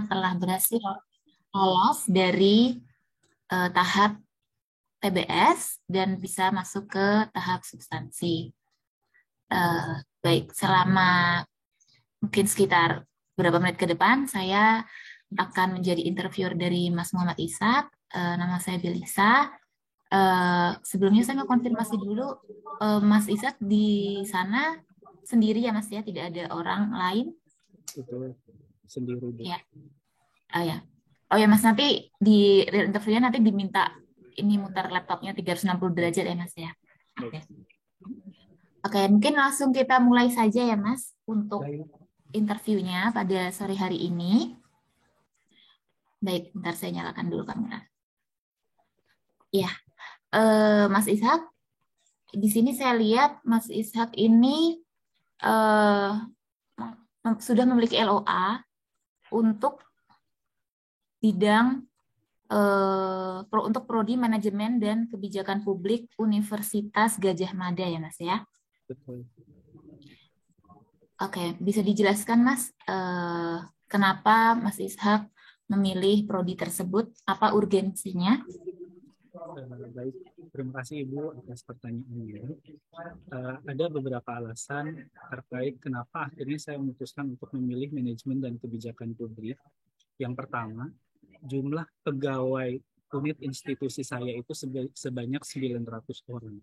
telah berhasil lolos dari tahap TBS dan bisa masuk ke tahap substansi. Baik, selama mungkin sekitar beberapa menit ke depan, saya akan menjadi interviewer dari Mas Muhammad Ishak. Nama saya Belisa. Sebelumnya saya mau konfirmasi dulu, Mas Ishak di sana sendiri ya Mas ya, tidak ada orang lain? Itu sendiri. Ya. Ya. Oh ya Mas, nanti di interviewnya nanti diminta ini mutar laptopnya 360 derajat ya Mas ya. Oke. Oke, mungkin langsung kita mulai saja ya Mas untuk interviewnya pada sore hari ini. Baik, bentar saya nyalakan dulu kamera. Ya, Mas Ishak, di sini saya lihat Mas Ishak ini sudah memiliki LOA untuk bidang untuk Prodi Manajemen dan Kebijakan Publik Universitas Gadjah Mada ya Mas ya. Betul. Oke, bisa dijelaskan Mas kenapa Mas Ishak memilih prodi tersebut? Apa urgensinya? Baik, terima kasih Ibu atas pertanyaannya. Ada beberapa alasan terkait kenapa akhirnya saya memutuskan untuk memilih manajemen dan kebijakan publik. Yang pertama, jumlah pegawai unit institusi saya itu sebanyak 900 orang.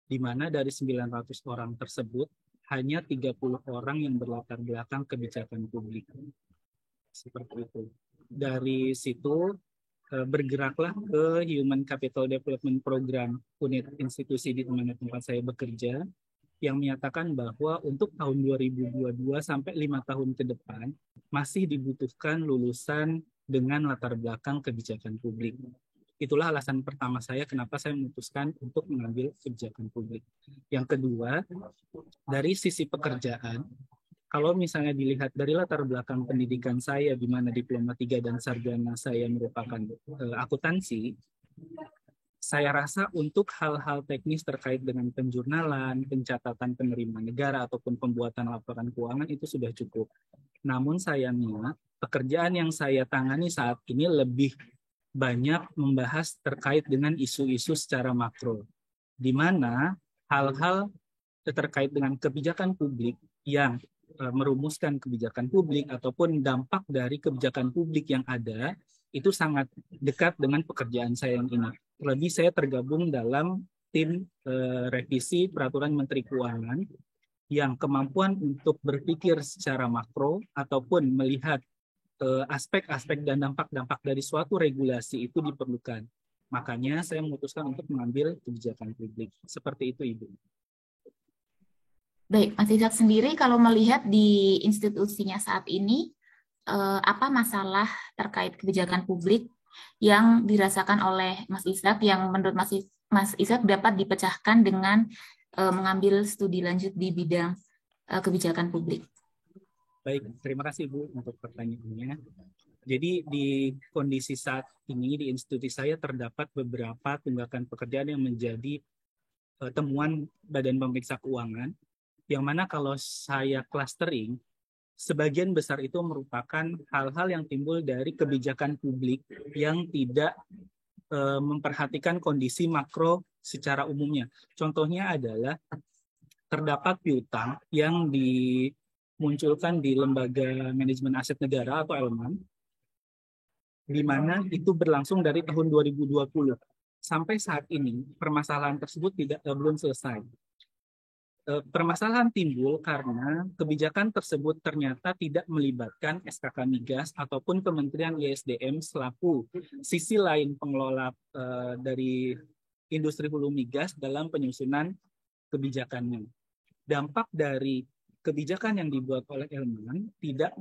Di mana dari 900 orang tersebut, hanya 30 orang yang berlatar belakang kebijakan publik. Seperti itu. Dari situ, bergeraklah ke Human Capital Development Program unit institusi di tempat saya bekerja yang menyatakan bahwa untuk tahun 2022 sampai 5 tahun ke depan masih dibutuhkan lulusan dengan latar belakang kebijakan publik. Itulah alasan pertama saya kenapa saya memutuskan untuk mengambil kebijakan publik. Yang kedua, dari sisi pekerjaan, kalau misalnya dilihat dari latar belakang pendidikan saya, di mana diploma 3 dan sarjana saya merupakan akuntansi, saya rasa untuk hal-hal teknis terkait dengan penjurnalan, pencatatan penerimaan negara, ataupun pembuatan laporan keuangan itu sudah cukup. Namun sayangnya, pekerjaan yang saya tangani saat ini lebih banyak membahas terkait dengan isu-isu secara makro, di mana hal-hal terkait dengan kebijakan publik yang merumuskan kebijakan publik ataupun dampak dari kebijakan publik yang ada itu sangat dekat dengan pekerjaan saya yang ini. Terlebih saya tergabung dalam tim revisi peraturan Menteri Keuangan yang kemampuan untuk berpikir secara makro ataupun melihat aspek-aspek dan dampak-dampak dari suatu regulasi itu diperlukan. Makanya saya memutuskan untuk mengambil kebijakan publik. Seperti itu, Ibu. Baik, Mas Ishak sendiri kalau melihat di institusinya saat ini, apa masalah terkait kebijakan publik yang dirasakan oleh Mas Ishak yang menurut Mas Ishak dapat dipecahkan dengan mengambil studi lanjut di bidang kebijakan publik? Baik, terima kasih Bu untuk pertanyaannya. Jadi di kondisi saat ini di institusi saya terdapat beberapa tunggakan pekerjaan yang menjadi temuan Badan Pemeriksa Keuangan, yang mana kalau saya clustering, sebagian besar itu merupakan hal-hal yang timbul dari kebijakan publik yang tidak memperhatikan kondisi makro secara umumnya. Contohnya adalah terdapat piutang yang dimunculkan di Lembaga Manajemen Aset Negara atau LMAN, di mana itu berlangsung dari tahun 2020. Sampai saat ini, permasalahan tersebut belum selesai. Permasalahan timbul karena kebijakan tersebut ternyata tidak melibatkan SKK Migas ataupun Kementerian ISDM selaku sisi lain pengelola dari industri hulu migas dalam penyusunan kebijakannya. Dampak dari kebijakan yang dibuat oleh Elman tidak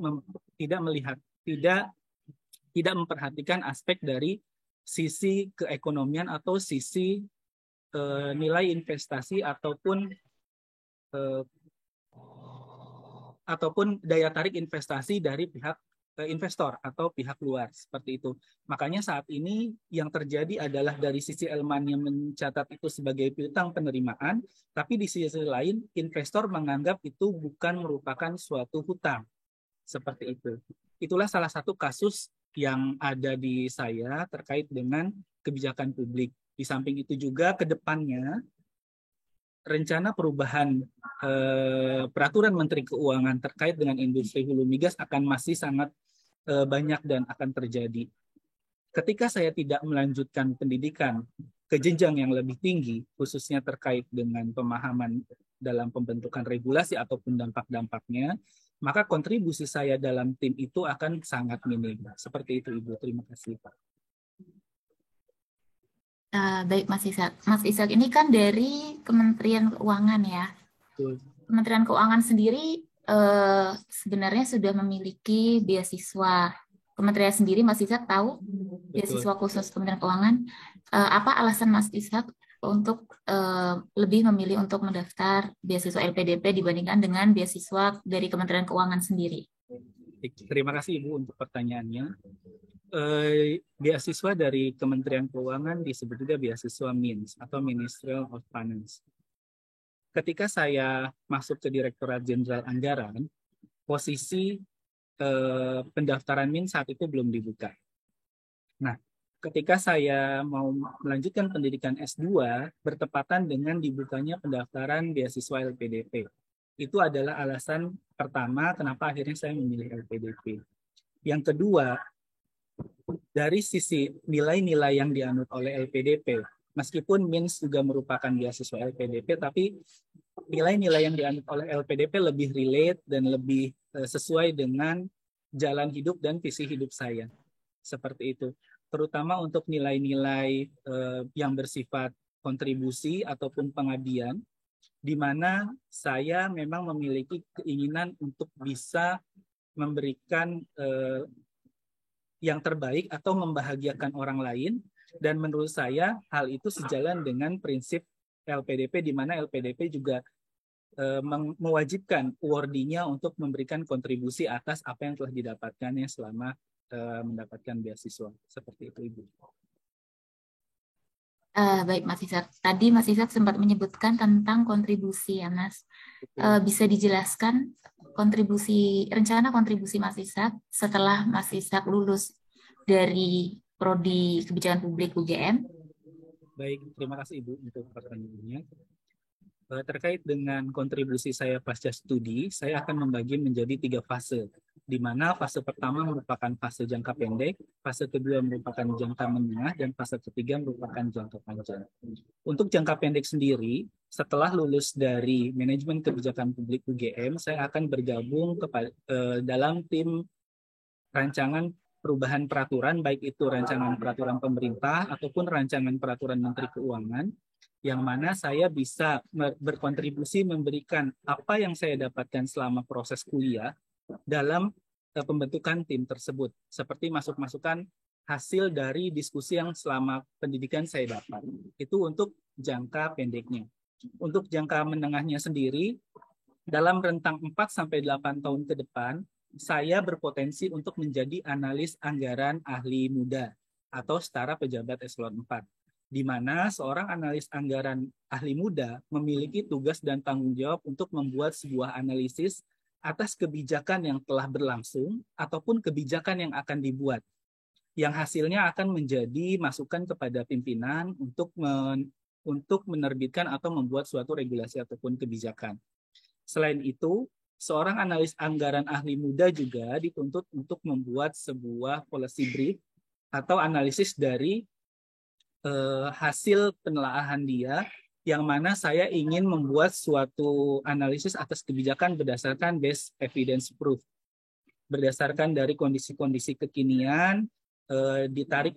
memperhatikan aspek dari sisi keekonomian atau sisi nilai investasi ataupun daya tarik investasi dari pihak investor atau pihak luar, seperti itu. Makanya saat ini yang terjadi adalah dari sisi Elman yang mencatat itu sebagai piutang penerimaan, tapi di sisi lain investor menganggap itu bukan merupakan suatu hutang, seperti itu. Itulah salah satu kasus yang ada di saya terkait dengan kebijakan publik. Di samping itu juga ke depannya rencana perubahan peraturan Menteri Keuangan terkait dengan industri hulu migas akan masih sangat banyak dan akan terjadi. Ketika saya tidak melanjutkan pendidikan ke jenjang yang lebih tinggi, khususnya terkait dengan pemahaman dalam pembentukan regulasi ataupun dampak-dampaknya, maka kontribusi saya dalam tim itu akan sangat minim. Seperti itu, Ibu. Terima kasih, Pak. Baik, Mas Ishak. Mas Ishak ini kan dari Kementerian Keuangan ya. Betul. Kementerian Keuangan sendiri sebenarnya sudah memiliki beasiswa. Kementerian sendiri, Mas Ishak tahu beasiswa khusus Kementerian Keuangan. Apa alasan Mas Ishak untuk lebih memilih untuk mendaftar beasiswa LPDP dibandingkan dengan beasiswa dari Kementerian Keuangan sendiri? Terima kasih Ibu untuk pertanyaannya. Beasiswa dari Kementerian Keuangan disebut juga beasiswa MINS atau Ministerial of Finance. Ketika saya masuk ke Direktorat Jenderal Anggaran, posisi pendaftaran MINS saat itu belum dibuka. Nah, ketika saya mau melanjutkan pendidikan S2, bertepatan dengan dibukanya pendaftaran beasiswa LPDP. Itu adalah alasan pertama kenapa akhirnya saya memilih LPDP. Yang kedua, dari sisi nilai-nilai yang dianut oleh LPDP, meskipun MINS juga merupakan beasiswa LPDP, tapi nilai-nilai yang dianut oleh LPDP lebih relate dan lebih sesuai dengan jalan hidup dan visi hidup saya. Seperti itu. Terutama untuk nilai-nilai yang bersifat kontribusi ataupun pengabdian, di mana saya memang memiliki keinginan untuk bisa memberikan yang terbaik atau membahagiakan orang lain, dan menurut saya hal itu sejalan dengan prinsip LPDP, di mana LPDP juga mewajibkan awardee-nya untuk memberikan kontribusi atas apa yang telah didapatkannya selama mendapatkan beasiswa. Seperti itu, Ibu. Baik, Mas Ishak. Tadi Mas Ishak sempat menyebutkan tentang kontribusi ya, Mas. Bisa dijelaskan rencana kontribusi Mas Ishak setelah Mas Ishak lulus dari Prodi Kebijakan Publik UGM? Baik, terima kasih Ibu untuk pertanyaannya. Terkait dengan kontribusi saya pasca studi, saya akan membagi menjadi 3 fase, di mana fase pertama merupakan fase jangka pendek, fase kedua merupakan jangka menengah, dan fase ketiga merupakan jangka panjang. Untuk jangka pendek sendiri, setelah lulus dari Manajemen Kebijakan Publik UGM, saya akan bergabung dalam tim rancangan perubahan peraturan, baik itu rancangan peraturan pemerintah ataupun rancangan peraturan Menteri Keuangan, yang mana saya bisa berkontribusi memberikan apa yang saya dapatkan selama proses kuliah dalam pembentukan tim tersebut, seperti masukan hasil dari diskusi yang selama pendidikan saya dapat. Itu untuk jangka pendeknya. Untuk jangka menengahnya sendiri, dalam rentang 4-8 tahun ke depan, saya berpotensi untuk menjadi analis anggaran ahli muda atau setara pejabat eselon 4. Di mana seorang analis anggaran ahli muda memiliki tugas dan tanggung jawab untuk membuat sebuah analisis atas kebijakan yang telah berlangsung ataupun kebijakan yang akan dibuat, yang hasilnya akan menjadi masukan kepada pimpinan untuk menerbitkan atau membuat suatu regulasi ataupun kebijakan. Selain itu, seorang analis anggaran ahli muda juga dituntut untuk membuat sebuah policy brief atau analisis dari hasil penelaahan dia, yang mana saya ingin membuat suatu analisis atas kebijakan berdasarkan based evidence proof, berdasarkan dari kondisi-kondisi kekinian, ditarik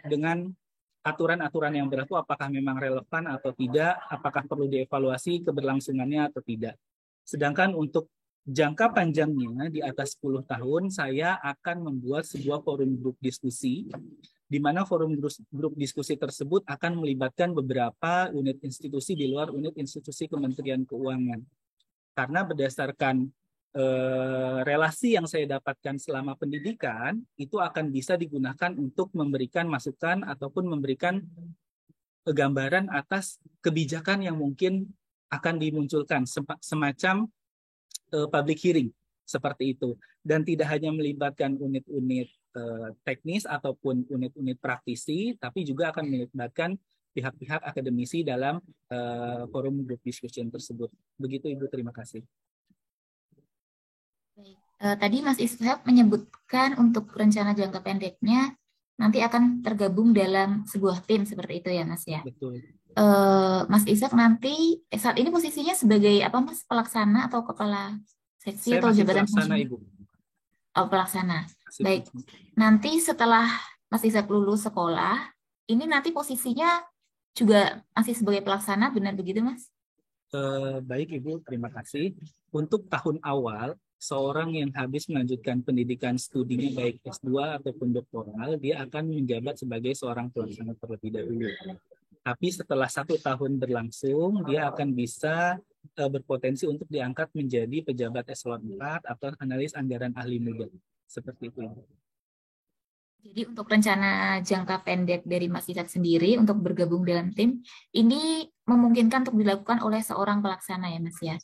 dengan aturan-aturan yang berlaku, apakah memang relevan atau tidak, apakah perlu dievaluasi keberlangsungannya atau tidak. Sedangkan untuk jangka panjangnya di atas 10 tahun, saya akan membuat sebuah forum grup diskusi, di mana forum grup diskusi tersebut akan melibatkan beberapa unit institusi di luar unit institusi Kementerian Keuangan. Karena berdasarkan relasi yang saya dapatkan selama pendidikan, itu akan bisa digunakan untuk memberikan masukan ataupun memberikan gambaran atas kebijakan yang mungkin akan dimunculkan, semacam public hearing, seperti itu. Dan tidak hanya melibatkan unit-unit teknis ataupun unit-unit praktisi, tapi juga akan melibatkan pihak-pihak akademisi dalam forum group discussion tersebut. Begitu Ibu, terima kasih. Tadi Mas Ishak menyebutkan untuk rencana jangka pendeknya nanti akan tergabung dalam sebuah tim seperti itu ya Mas ya. Betul. Mas Ishak nanti saat ini posisinya sebagai apa Mas, pelaksana atau kepala seksi Saya atau masih jabatan pelaksana fungsi? Ibu. Oh, pelaksana. Masih Baik. Nanti setelah Mas Ishak lulus sekolah, ini nanti posisinya juga masih sebagai pelaksana, benar begitu Mas? Baik Ibu, terima kasih. Untuk tahun awal, seorang yang habis melanjutkan pendidikan studinya baik S2 ataupun doktoral, dia akan menjabat sebagai seorang pelaksana terlebih dahulu. Tapi setelah 1 tahun berlangsung, dia akan bisa berpotensi untuk diangkat menjadi pejabat eselon 4 atau analis anggaran ahli muda. Seperti itu. Jadi untuk rencana jangka pendek dari Mas Ishak sendiri untuk bergabung dalam tim, ini memungkinkan untuk dilakukan oleh seorang pelaksana ya Mas ya?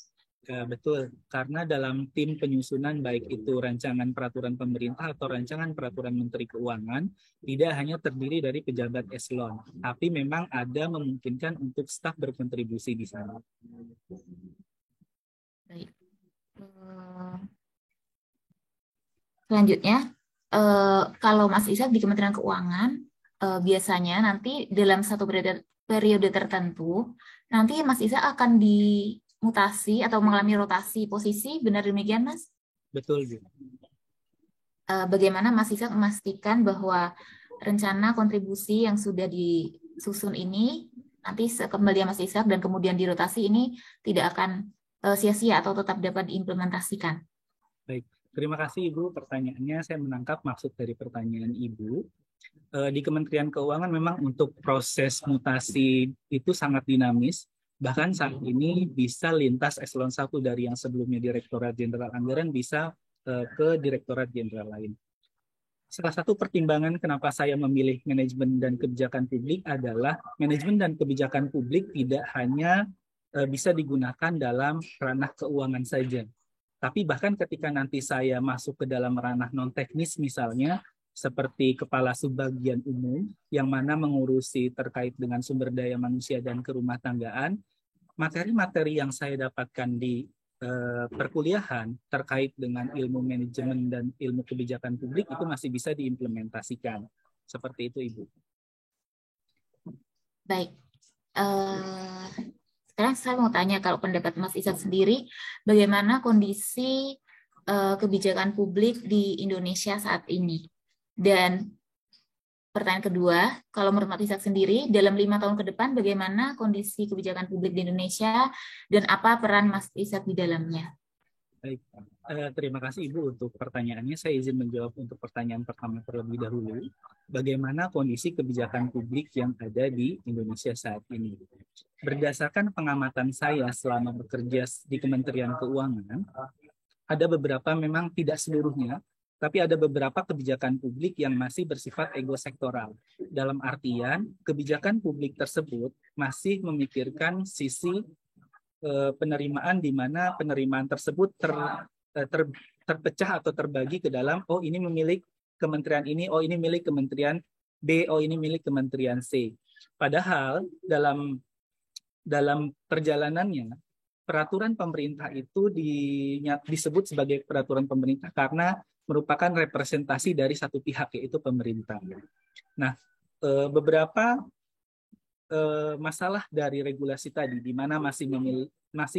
Betul, karena dalam tim penyusunan baik itu rancangan peraturan pemerintah atau rancangan peraturan Menteri Keuangan tidak hanya terdiri dari pejabat eselon, tapi memang ada memungkinkan untuk staf berkontribusi di sana. Baik. Selanjutnya, kalau Mas Ishak di Kementerian Keuangan, biasanya nanti dalam satu periode tertentu, nanti Mas Ishak akan dimutasi atau mengalami rotasi posisi, benar demikian Mas? Betul, Bu. Bagaimana Mas Ishak memastikan bahwa rencana kontribusi yang sudah disusun ini, nanti kembali Mas Ishak dan kemudian dirotasi ini tidak akan sia-sia atau tetap dapat diimplementasikan? Baik. Terima kasih Ibu, pertanyaannya saya menangkap maksud dari pertanyaan Ibu. Di Kementerian Keuangan memang untuk proses mutasi itu sangat dinamis. Bahkan saat ini bisa lintas eselon 1 dari yang sebelumnya Direktorat Jenderal Anggaran bisa ke Direktorat Jenderal lain. Salah satu pertimbangan kenapa saya memilih manajemen dan kebijakan publik adalah manajemen dan kebijakan publik tidak hanya bisa digunakan dalam ranah keuangan saja. Tapi bahkan ketika nanti saya masuk ke dalam ranah non-teknis misalnya, seperti kepala subbagian umum yang mana mengurusi terkait dengan sumber daya manusia dan kerumah tanggaan, materi-materi yang saya dapatkan di perkuliahan terkait dengan ilmu manajemen dan ilmu kebijakan publik itu masih bisa diimplementasikan. Seperti itu, Ibu. Baik. Sekarang saya mau tanya, kalau pendapat Mas Ishak sendiri, bagaimana kondisi kebijakan publik di Indonesia saat ini? Dan pertanyaan kedua, kalau menurut Mas Ishak sendiri, dalam 5 tahun ke depan, bagaimana kondisi kebijakan publik di Indonesia dan apa peran Mas Ishak di dalamnya? Baik, terima kasih Ibu untuk pertanyaannya. Saya izin menjawab untuk pertanyaan pertama terlebih dahulu. Bagaimana kondisi kebijakan publik yang ada di Indonesia saat ini? Berdasarkan pengamatan saya selama bekerja di Kementerian Keuangan, ada beberapa, memang tidak seluruhnya, tapi ada beberapa kebijakan publik yang masih bersifat ego-sektoral. Dalam artian, kebijakan publik tersebut masih memikirkan sisi penerimaan di mana penerimaan tersebut terpecah atau terbagi ke dalam, oh ini milik kementerian ini, oh ini milik kementerian B, oh ini milik kementerian C. Padahal dalam perjalanannya, peraturan pemerintah itu disebut sebagai peraturan pemerintah karena merupakan representasi dari satu pihak, yaitu pemerintah. Nah, beberapa masalah dari regulasi tadi, di mana masih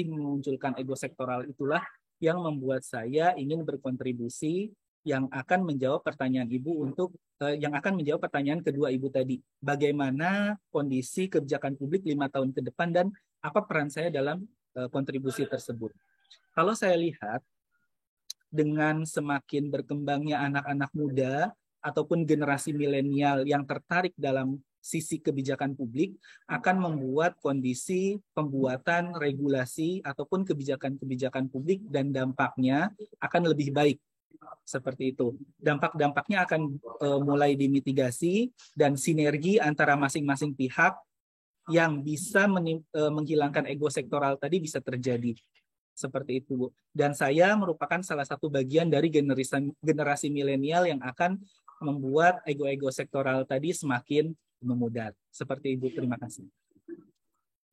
memunculkan ego sektoral, itulah yang membuat saya ingin berkontribusi yang akan menjawab pertanyaan Ibu yang akan menjawab pertanyaan kedua Ibu tadi. Bagaimana kondisi kebijakan publik 5 tahun ke depan dan apa peran saya dalam kontribusi tersebut. Kalau saya lihat, dengan semakin berkembangnya anak-anak muda ataupun generasi milenial yang tertarik dalam sisi kebijakan publik, akan membuat kondisi pembuatan regulasi ataupun kebijakan-kebijakan publik dan dampaknya akan lebih baik. Seperti itu. Dampak-dampaknya akan mulai dimitigasi dan sinergi antara masing-masing pihak yang bisa menghilangkan ego sektoral tadi bisa terjadi. Seperti itu, Bu. Dan saya merupakan salah satu bagian dari generasi milenial yang akan membuat ego-ego sektoral tadi semakin memudar. Seperti Ibu, terima kasih.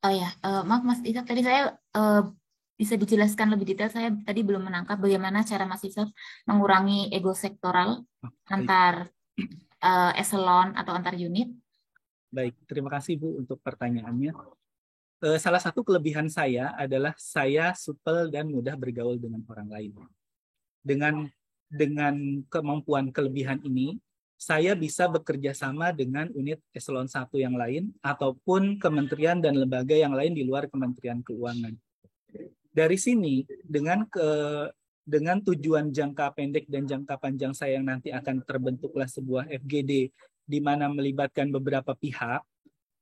Oh ya, maaf Mas Ishak, tadi saya bisa dijelaskan lebih detail. Saya tadi belum menangkap bagaimana cara Mas Ishak mengurangi ego sektoral antar eselon atau antar unit. Baik, terima kasih Bu untuk pertanyaannya. Salah satu kelebihan saya adalah saya supel dan mudah bergaul dengan orang lain. Dengan kemampuan kelebihan ini, saya bisa bekerja sama dengan unit eselon 1 yang lain ataupun kementerian dan lembaga yang lain di luar Kementerian Keuangan. Dari sini, dengan tujuan jangka pendek dan jangka panjang saya yang nanti akan terbentuklah sebuah FGD di mana melibatkan beberapa pihak,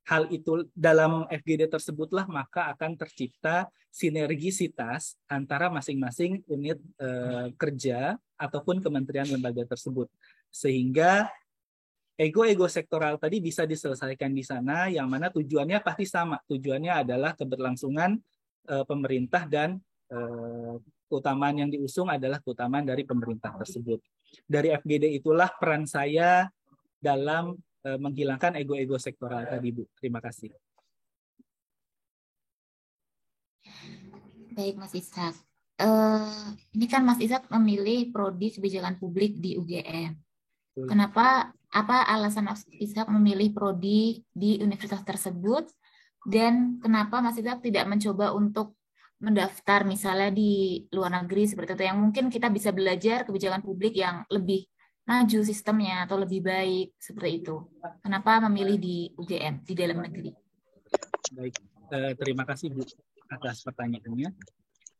hal itu dalam FGD tersebutlah maka akan tercipta sinergisitas antara masing-masing unit kerja ataupun kementerian lembaga tersebut. Sehingga ego-ego sektoral tadi bisa diselesaikan di sana, yang mana tujuannya pasti sama. Tujuannya adalah keberlangsungan pemerintah dan keutamaan yang diusung adalah keutamaan dari pemerintah tersebut. Dari FGD itulah peran saya dalam menghilangkan ego-ego sektoral tadi, Bu. Terima kasih. Baik, Mas Ishak. Ini kan Mas Ishak memilih prodi kebijakan publik di UGM. Kenapa? Apa alasan Mas Ishak memilih prodi di universitas tersebut? Dan kenapa Mas Ishak tidak mencoba untuk mendaftar misalnya di luar negeri seperti itu, yang mungkin kita bisa belajar kebijakan publik yang lebih maju sistemnya atau lebih baik seperti itu. Kenapa memilih di UGM, di dalam negeri? Baik, terima kasih Bu atas pertanyaannya.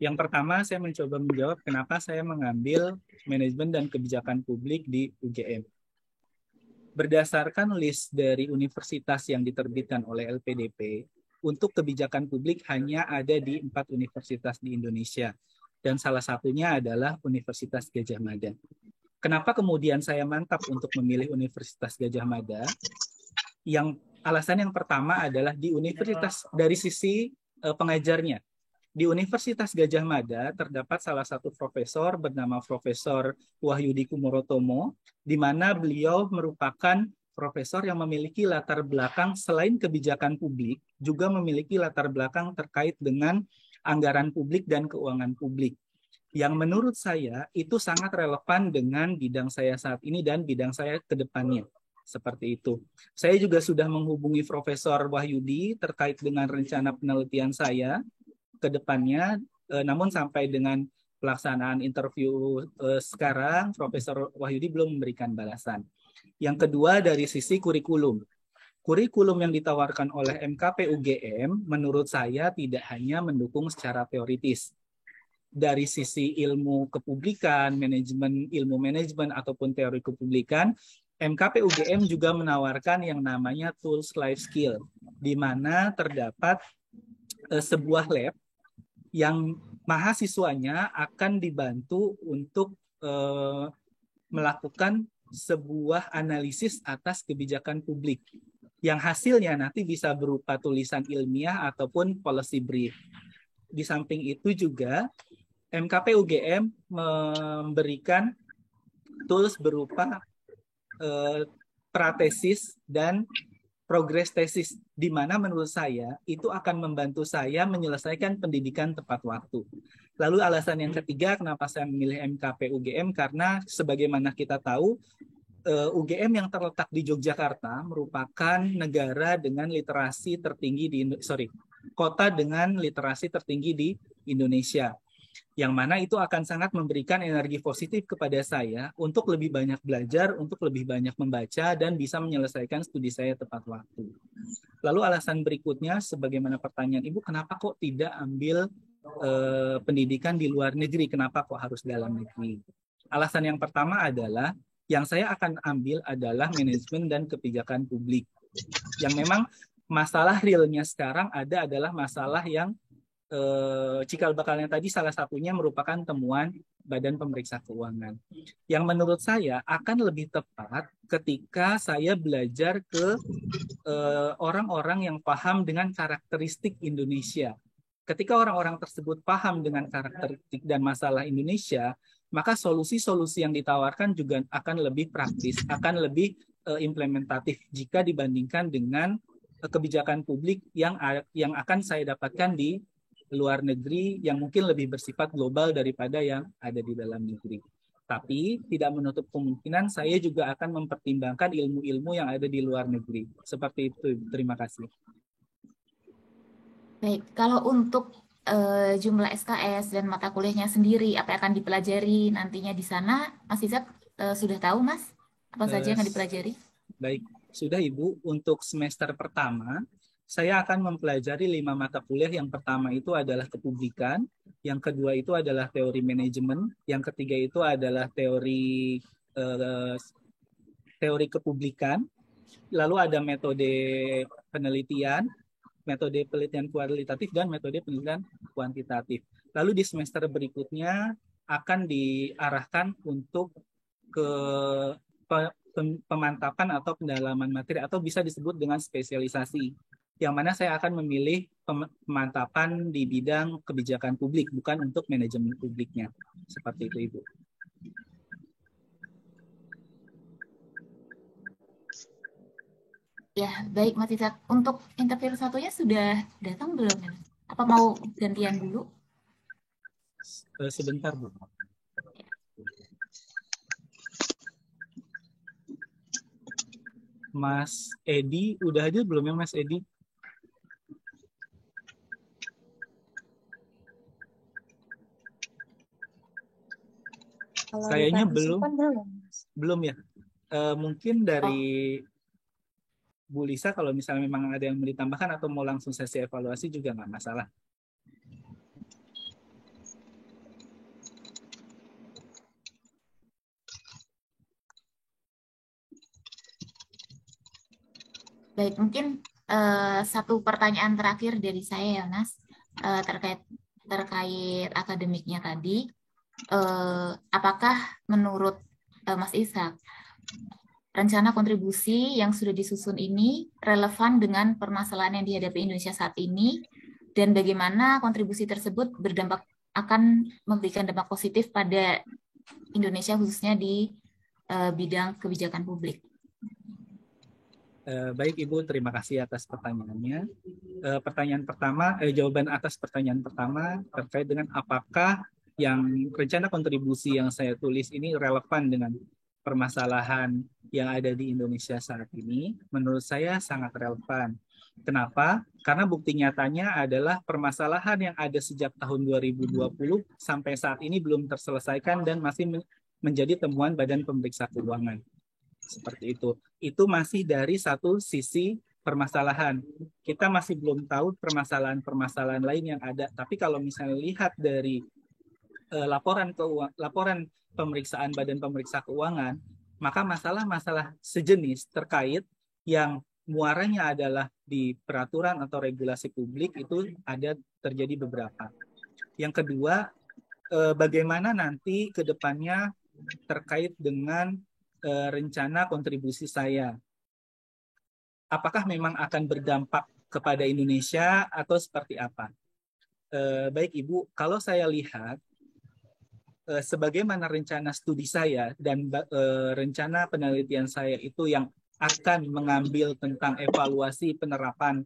Yang pertama, saya mencoba menjawab kenapa saya mengambil manajemen dan kebijakan publik di UGM. Berdasarkan list dari universitas yang diterbitkan oleh LPDP, untuk kebijakan publik hanya ada di 4 universitas di Indonesia. Dan salah satunya adalah Universitas Gadjah Mada. Kenapa kemudian saya mantap untuk memilih Universitas Gadjah Mada? Alasan yang pertama adalah di universitas dari sisi pengajarnya. Di Universitas Gadjah Mada terdapat salah satu profesor bernama Profesor Wahyudi Kumorotomo, di mana beliau merupakan profesor yang memiliki latar belakang selain kebijakan publik, juga memiliki latar belakang terkait dengan anggaran publik dan keuangan publik. Yang menurut saya itu sangat relevan dengan bidang saya saat ini dan bidang saya ke depannya. Seperti itu. Saya juga sudah menghubungi Profesor Wahyudi terkait dengan rencana penelitian saya ke depannya, namun sampai dengan pelaksanaan interview sekarang, Profesor Wahyudi belum memberikan balasan. Yang kedua dari sisi kurikulum. Kurikulum yang ditawarkan oleh MKP UGM menurut saya tidak hanya mendukung secara teoritis. Dari sisi ilmu kepublikan, ilmu manajemen ataupun teori kepublikan, MKP UGM juga menawarkan yang namanya tools life skill, di mana terdapat sebuah lab yang mahasiswanya akan dibantu untuk melakukan sebuah analisis atas kebijakan publik, yang hasilnya nanti bisa berupa tulisan ilmiah ataupun policy brief. Di samping itu juga MKP UGM memberikan tools berupa pratesis dan progres tesis, di mana menurut saya itu akan membantu saya menyelesaikan pendidikan tepat waktu. Lalu alasan yang ketiga kenapa saya memilih MKP UGM, karena sebagaimana kita tahu UGM yang terletak di Yogyakarta merupakan negara dengan literasi tertinggi kota dengan literasi tertinggi di Indonesia, yang mana itu akan sangat memberikan energi positif kepada saya untuk lebih banyak belajar, untuk lebih banyak membaca, dan bisa menyelesaikan studi saya tepat waktu. Lalu alasan berikutnya, sebagaimana pertanyaan Ibu, kenapa kok tidak ambil pendidikan di luar negeri, kenapa kok harus dalam negeri? Alasan yang pertama adalah, yang saya akan ambil adalah manajemen dan kebijakan publik. Yang memang masalah realnya sekarang adalah masalah yang cikal bakalnya tadi salah satunya merupakan temuan Badan Pemeriksa Keuangan. Yang menurut saya akan lebih tepat ketika saya belajar ke orang-orang yang paham dengan karakteristik Indonesia. Ketika orang-orang tersebut paham dengan karakteristik dan masalah Indonesia, maka solusi-solusi yang ditawarkan juga akan lebih praktis, akan lebih implementatif jika dibandingkan dengan kebijakan publik yang akan saya dapatkan di luar negeri yang mungkin lebih bersifat global daripada yang ada di dalam negeri. Tapi tidak menutup kemungkinan saya juga akan mempertimbangkan ilmu-ilmu yang ada di luar negeri. Seperti itu. Terima kasih. Baik, kalau untuk jumlah SKS dan mata kuliahnya sendiri, apa yang akan dipelajari nantinya di sana, Mas Izak sudah tahu, Mas? Apa saja yang akan dipelajari? Baik, sudah Ibu. Untuk semester pertama, saya akan mempelajari 5 mata kuliah. Yang pertama itu adalah kepublikan, yang kedua itu adalah teori manajemen, yang ketiga itu adalah teori kepublikan, lalu ada metode penelitian, metode penelitian kualitatif, dan metode penelitian kuantitatif. Lalu di semester berikutnya akan diarahkan untuk ke pemantapan atau pendalaman materi atau bisa disebut dengan spesialisasi. Yang mana saya akan memilih pemantapan di bidang kebijakan publik, bukan untuk manajemen publiknya. Seperti itu, Ibu. Ya, baik Mas Izak. Untuk interview satunya sudah datang belum? Apa mau gantian dulu? Sebentar, Bu. Mas Edi, udah aja belum ya Mas Edi? Kayaknya belum ya. Mungkin dari Bu Lisa kalau misalnya memang ada yang mau ditambahkan atau mau langsung sesi evaluasi juga nggak masalah. Baik, mungkin satu pertanyaan terakhir dari saya ya Mas, terkait akademiknya tadi. Apakah menurut Mas Ishak, rencana kontribusi yang sudah disusun ini relevan dengan permasalahan yang dihadapi Indonesia saat ini, dan bagaimana kontribusi tersebut akan memberikan dampak positif pada Indonesia khususnya di bidang kebijakan publik? Baik Ibu, terima kasih atas pertanyaannya. Jawaban atas pertanyaan pertama terkait dengan apakah yang rencana kontribusi yang saya tulis ini relevan dengan permasalahan yang ada di Indonesia saat ini. Menurut saya sangat relevan. Kenapa? Karena bukti nyatanya adalah permasalahan yang ada sejak tahun 2020 sampai saat ini belum terselesaikan dan masih menjadi temuan Badan Pemeriksa Keuangan. Seperti itu. Itu masih dari satu sisi permasalahan. Kita masih belum tahu permasalahan-permasalahan lain yang ada. Tapi kalau misalnya lihat dari laporan pemeriksaan Badan Pemeriksa Keuangan, maka masalah-masalah sejenis terkait yang muaranya adalah di peraturan atau regulasi publik itu ada terjadi beberapa. Yang kedua, bagaimana nanti ke depannya terkait dengan rencana kontribusi saya. Apakah memang akan berdampak kepada Indonesia atau seperti apa? Baik Ibu, kalau saya lihat sebagaimana rencana studi saya dan rencana penelitian saya itu yang akan mengambil tentang evaluasi penerapan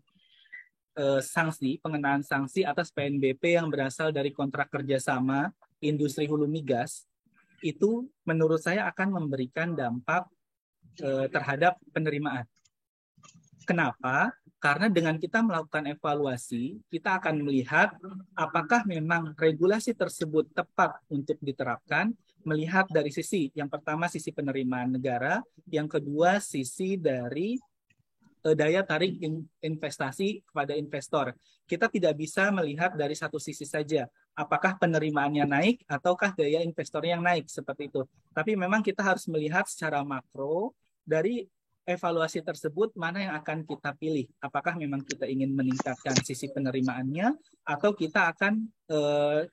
pengenaan sanksi atas PNBP yang berasal dari kontrak kerjasama industri hulu migas, itu menurut saya akan memberikan dampak terhadap penerimaan. Kenapa? Karena dengan kita melakukan evaluasi, kita akan melihat apakah memang regulasi tersebut tepat untuk diterapkan, melihat dari sisi, yang pertama sisi penerimaan negara, yang kedua sisi dari daya tarik investasi kepada investor. Kita tidak bisa melihat dari satu sisi saja, apakah penerimaannya naik ataukah daya investor yang naik, seperti itu. Tapi memang kita harus melihat secara makro dari evaluasi tersebut mana yang akan kita pilih. Apakah memang kita ingin meningkatkan sisi penerimaannya atau kita akan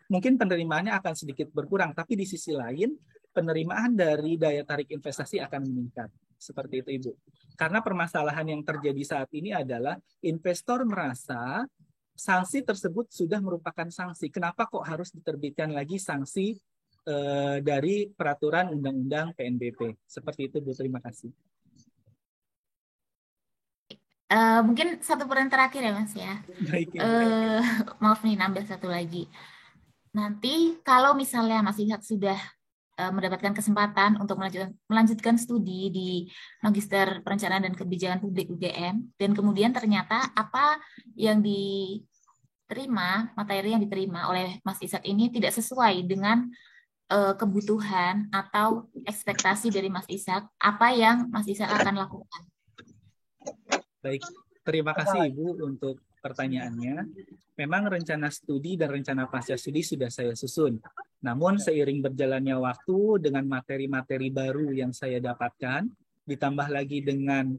mungkin penerimaannya akan sedikit berkurang, tapi di sisi lain penerimaan dari daya tarik investasi akan meningkat. Seperti itu, Ibu. Karena permasalahan yang terjadi saat ini adalah investor merasa sanksi tersebut sudah merupakan sanksi. Kenapa kok harus diterbitkan lagi sanksi dari peraturan undang-undang PNBP? Seperti itu, Bu. Terima kasih. Mungkin satu pertanyaan terakhir ya Mas ya. Baik, Ibu. Maaf nih, nambah satu lagi. Nanti kalau misalnya Mas Ishak sudah mendapatkan kesempatan untuk melanjutkan studi di Magister Perencanaan dan Kebijakan Publik UGM, dan kemudian ternyata apa yang diterima, materi yang diterima oleh Mas Ishak ini tidak sesuai dengan kebutuhan atau ekspektasi dari Mas Ishak, apa yang Mas Ishak akan lakukan? Baik, terima kasih Ibu untuk pertanyaannya. Memang rencana studi dan rencana pasca studi sudah saya susun. Namun seiring berjalannya waktu dengan materi-materi baru yang saya dapatkan, ditambah lagi dengan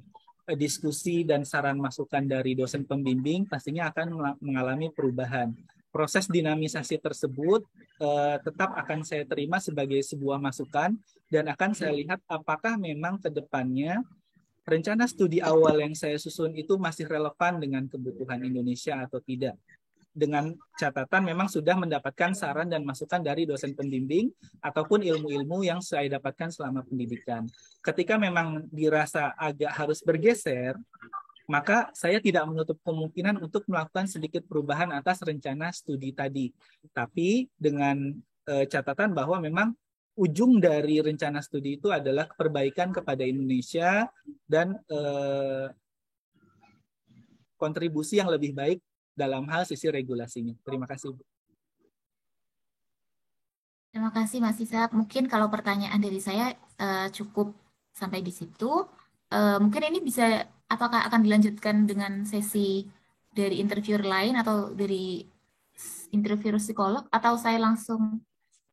diskusi dan saran masukan dari dosen pembimbing, pastinya akan mengalami perubahan. Proses dinamisasi tersebut tetap akan saya terima sebagai sebuah masukan dan akan saya lihat apakah memang ke depannya rencana studi awal yang saya susun itu masih relevan dengan kebutuhan Indonesia atau tidak. Dengan catatan memang sudah mendapatkan saran dan masukan dari dosen pembimbing ataupun ilmu-ilmu yang saya dapatkan selama pendidikan. Ketika memang dirasa agak harus bergeser, maka saya tidak menutup kemungkinan untuk melakukan sedikit perubahan atas rencana studi tadi. Tapi dengan catatan bahwa memang ujung dari rencana studi itu adalah perbaikan kepada Indonesia dan kontribusi yang lebih baik dalam hal sisi regulasinya. Terima kasih, Bu. Terima kasih Mas Ishak. Mungkin kalau pertanyaan dari saya cukup sampai di situ. Mungkin ini bisa, apakah akan dilanjutkan dengan sesi dari interviewer lain atau dari interviewer psikolog, atau saya langsung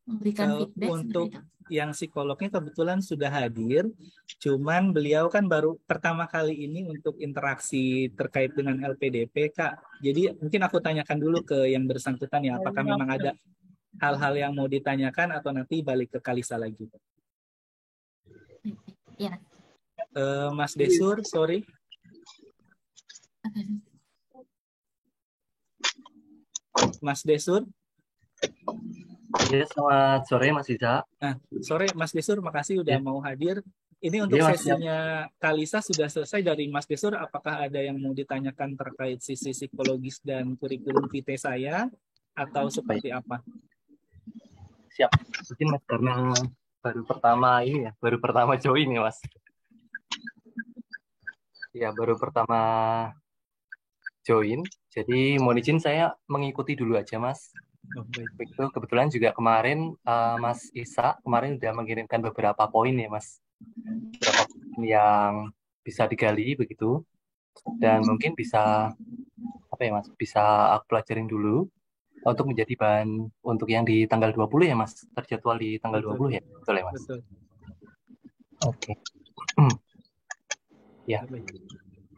memberikan feedback? Untuk yang psikolognya kebetulan sudah hadir, cuman beliau kan baru pertama kali ini untuk interaksi terkait dengan LPDP, Kak. Jadi mungkin aku tanyakan dulu ke yang bersangkutan ya, apakah memang ada hal-hal yang mau ditanyakan atau nanti balik ke Kalisa lagi. Ya. Mas Desur, sorry. Mas Desur. Ya, selamat sore Mas Iza. Nah, sore Mas Desur, makasih udah mau hadir. Ini untuk sesinya Kalisa sudah selesai dari Mas Desur. Apakah ada yang mau ditanyakan terkait sisi psikologis dan kurikulum vitae saya atau seperti apa? Siap. Mungkin Mas karena baru pertama join ya Mas. Ya, baru pertama join. Jadi mohon izin saya mengikuti dulu aja Mas. Begitu, kebetulan juga kemarin Mas Isa kemarin sudah mengirimkan beberapa poin ya Mas, beberapa poin yang bisa digali begitu, dan mungkin bisa Mas, bisa aku pelajarin dulu untuk menjadi bahan untuk yang di tanggal 20 ya Mas, terjadwal di tanggal 20 ya, betul ya Mas? Betul. Oke. Ya.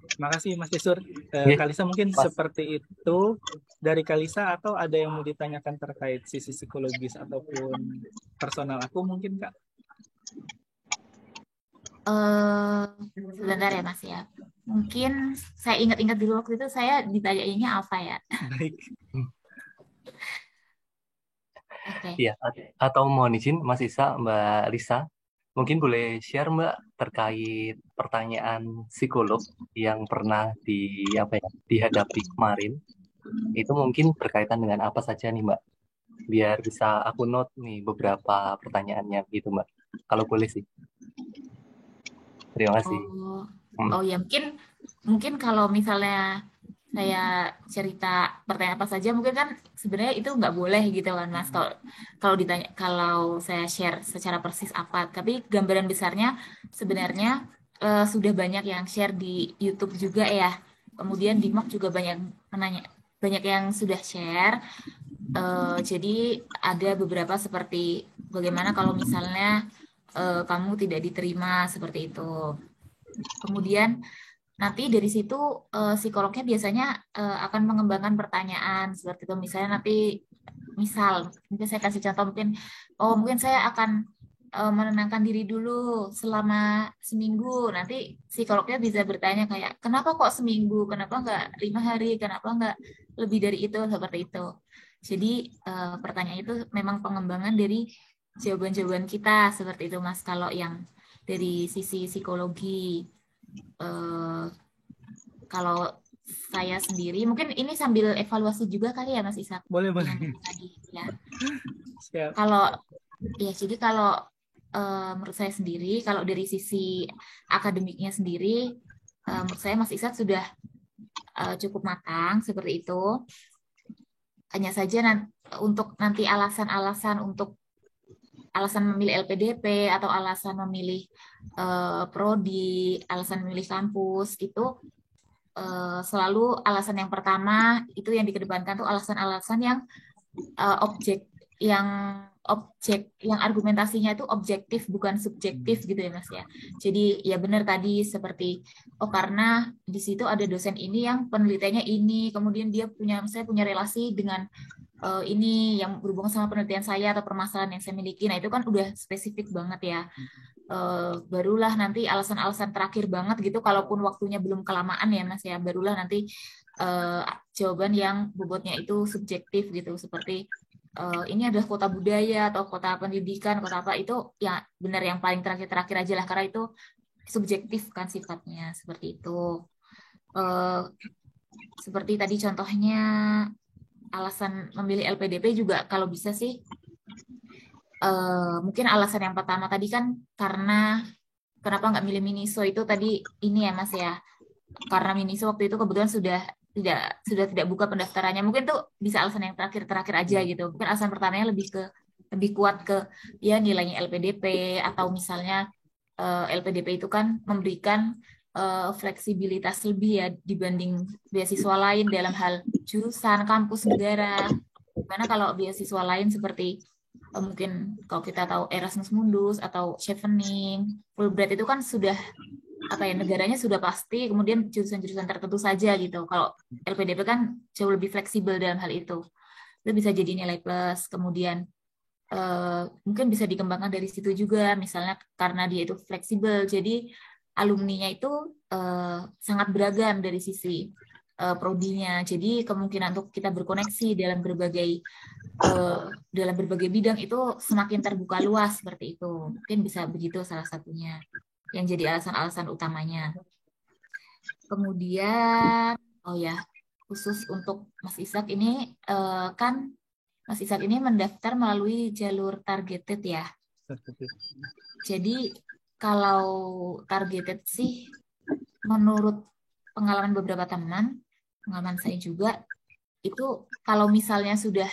Terima kasih Mas Desur. Kalisa mungkin Mas. Seperti itu dari Kalisa, atau ada yang mau ditanyakan terkait sisi psikologis ataupun personal aku mungkin Kak? Sebentar ya Mas ya. Mungkin saya ingat-ingat dulu waktu itu saya ditanyainnya apa ya. Baik. Okay. Ya, atau mohon izin Mas Isa, Mbak Lisa, mungkin boleh share Mbak terkait pertanyaan psikolog yang pernah dihadapi kemarin. Itu mungkin berkaitan dengan apa saja nih Mbak? Biar bisa aku note nih beberapa pertanyaannya gitu Mbak. Kalau boleh sih. Terima kasih. Oh ya, mungkin kalau misalnya saya cerita pertanyaan apa saja, mungkin kan sebenarnya itu nggak boleh gitu kan Mas. Kalau saya share secara persis apa, tapi gambaran besarnya sebenarnya sudah banyak yang share di YouTube juga ya. Kemudian di MOOC juga banyak yang sudah share. Jadi ada beberapa seperti bagaimana kalau misalnya kamu tidak diterima seperti itu. Kemudian nanti dari situ psikolognya biasanya akan mengembangkan pertanyaan seperti itu. Misalnya nanti mungkin saya kasih contoh, mungkin saya akan menenangkan diri dulu selama seminggu. Nanti psikolognya bisa bertanya kayak, kenapa kok seminggu? Kenapa nggak 5 hari? Kenapa nggak lebih dari itu? Seperti itu. Jadi pertanyaan itu memang pengembangan dari jawaban-jawaban kita seperti itu, Mas. Kalau yang dari sisi psikologi, kalau saya sendiri, mungkin ini sambil evaluasi juga kali ya, Mas Ishak. Boleh. Yang tadi ya. Siap. Jadi kalau menurut saya sendiri, kalau dari sisi akademiknya sendiri, menurut saya Mas Ishak sudah cukup matang seperti itu. Hanya saja untuk nanti alasan-alasan untuk alasan memilih LPDP atau alasan memilih prodi, alasan memilih kampus itu selalu alasan yang pertama itu yang dikedepankan tuh alasan-alasan yang objek yang argumentasinya itu objektif bukan subjektif gitu ya Mas ya. Jadi ya benar tadi seperti karena di situ ada dosen ini yang penelitiannya ini, kemudian saya punya relasi dengan ini yang berhubungan sama penelitian saya atau permasalahan yang saya miliki. Nah, itu kan udah spesifik banget ya. Barulah nanti alasan-alasan terakhir banget gitu, kalaupun waktunya belum kelamaan ya Mas ya, barulah nanti jawaban yang bobotnya itu subjektif gitu, seperti ini adalah kota budaya atau kota pendidikan, kota apa, itu ya benar yang paling terakhir-terakhir aja lah, karena itu subjektif kan sifatnya, seperti itu. Seperti tadi contohnya alasan memilih LPDP juga kalau bisa sih mungkin alasan yang pertama tadi kan karena kenapa nggak milih Miniso itu tadi ini ya Mas ya, karena Miniso waktu itu kebetulan sudah tidak buka pendaftarannya. Mungkin tuh bisa alasan yang terakhir aja gitu. Mungkin alasan pertamanya lebih kuat ke ya nilainya LPDP, atau misalnya LPDP itu kan memberikan fleksibilitas lebih ya dibanding beasiswa lain dalam hal jurusan, kampus, negara. Karena kalau beasiswa lain seperti mungkin kalau kita tahu Erasmus Mundus atau Chevening, Fulbright itu kan sudah negaranya sudah pasti, kemudian jurusan-jurusan tertentu saja gitu. Kalau LPDP kan jauh lebih fleksibel dalam hal itu. Itu bisa jadi nilai plus, kemudian mungkin bisa dikembangkan dari situ juga, misalnya karena dia itu fleksibel, jadi alumninya itu sangat beragam dari sisi prodinya. Jadi kemungkinan untuk kita berkoneksi dalam berbagai bidang itu semakin terbuka luas seperti itu. Mungkin bisa begitu salah satunya yang jadi alasan-alasan utamanya. Kemudian, khusus untuk Mas Ishak ini kan Mas Ishak ini mendaftar melalui jalur targeted ya. Jadi kalau targeted sih, menurut pengalaman beberapa teman, pengalaman saya juga, itu kalau misalnya sudah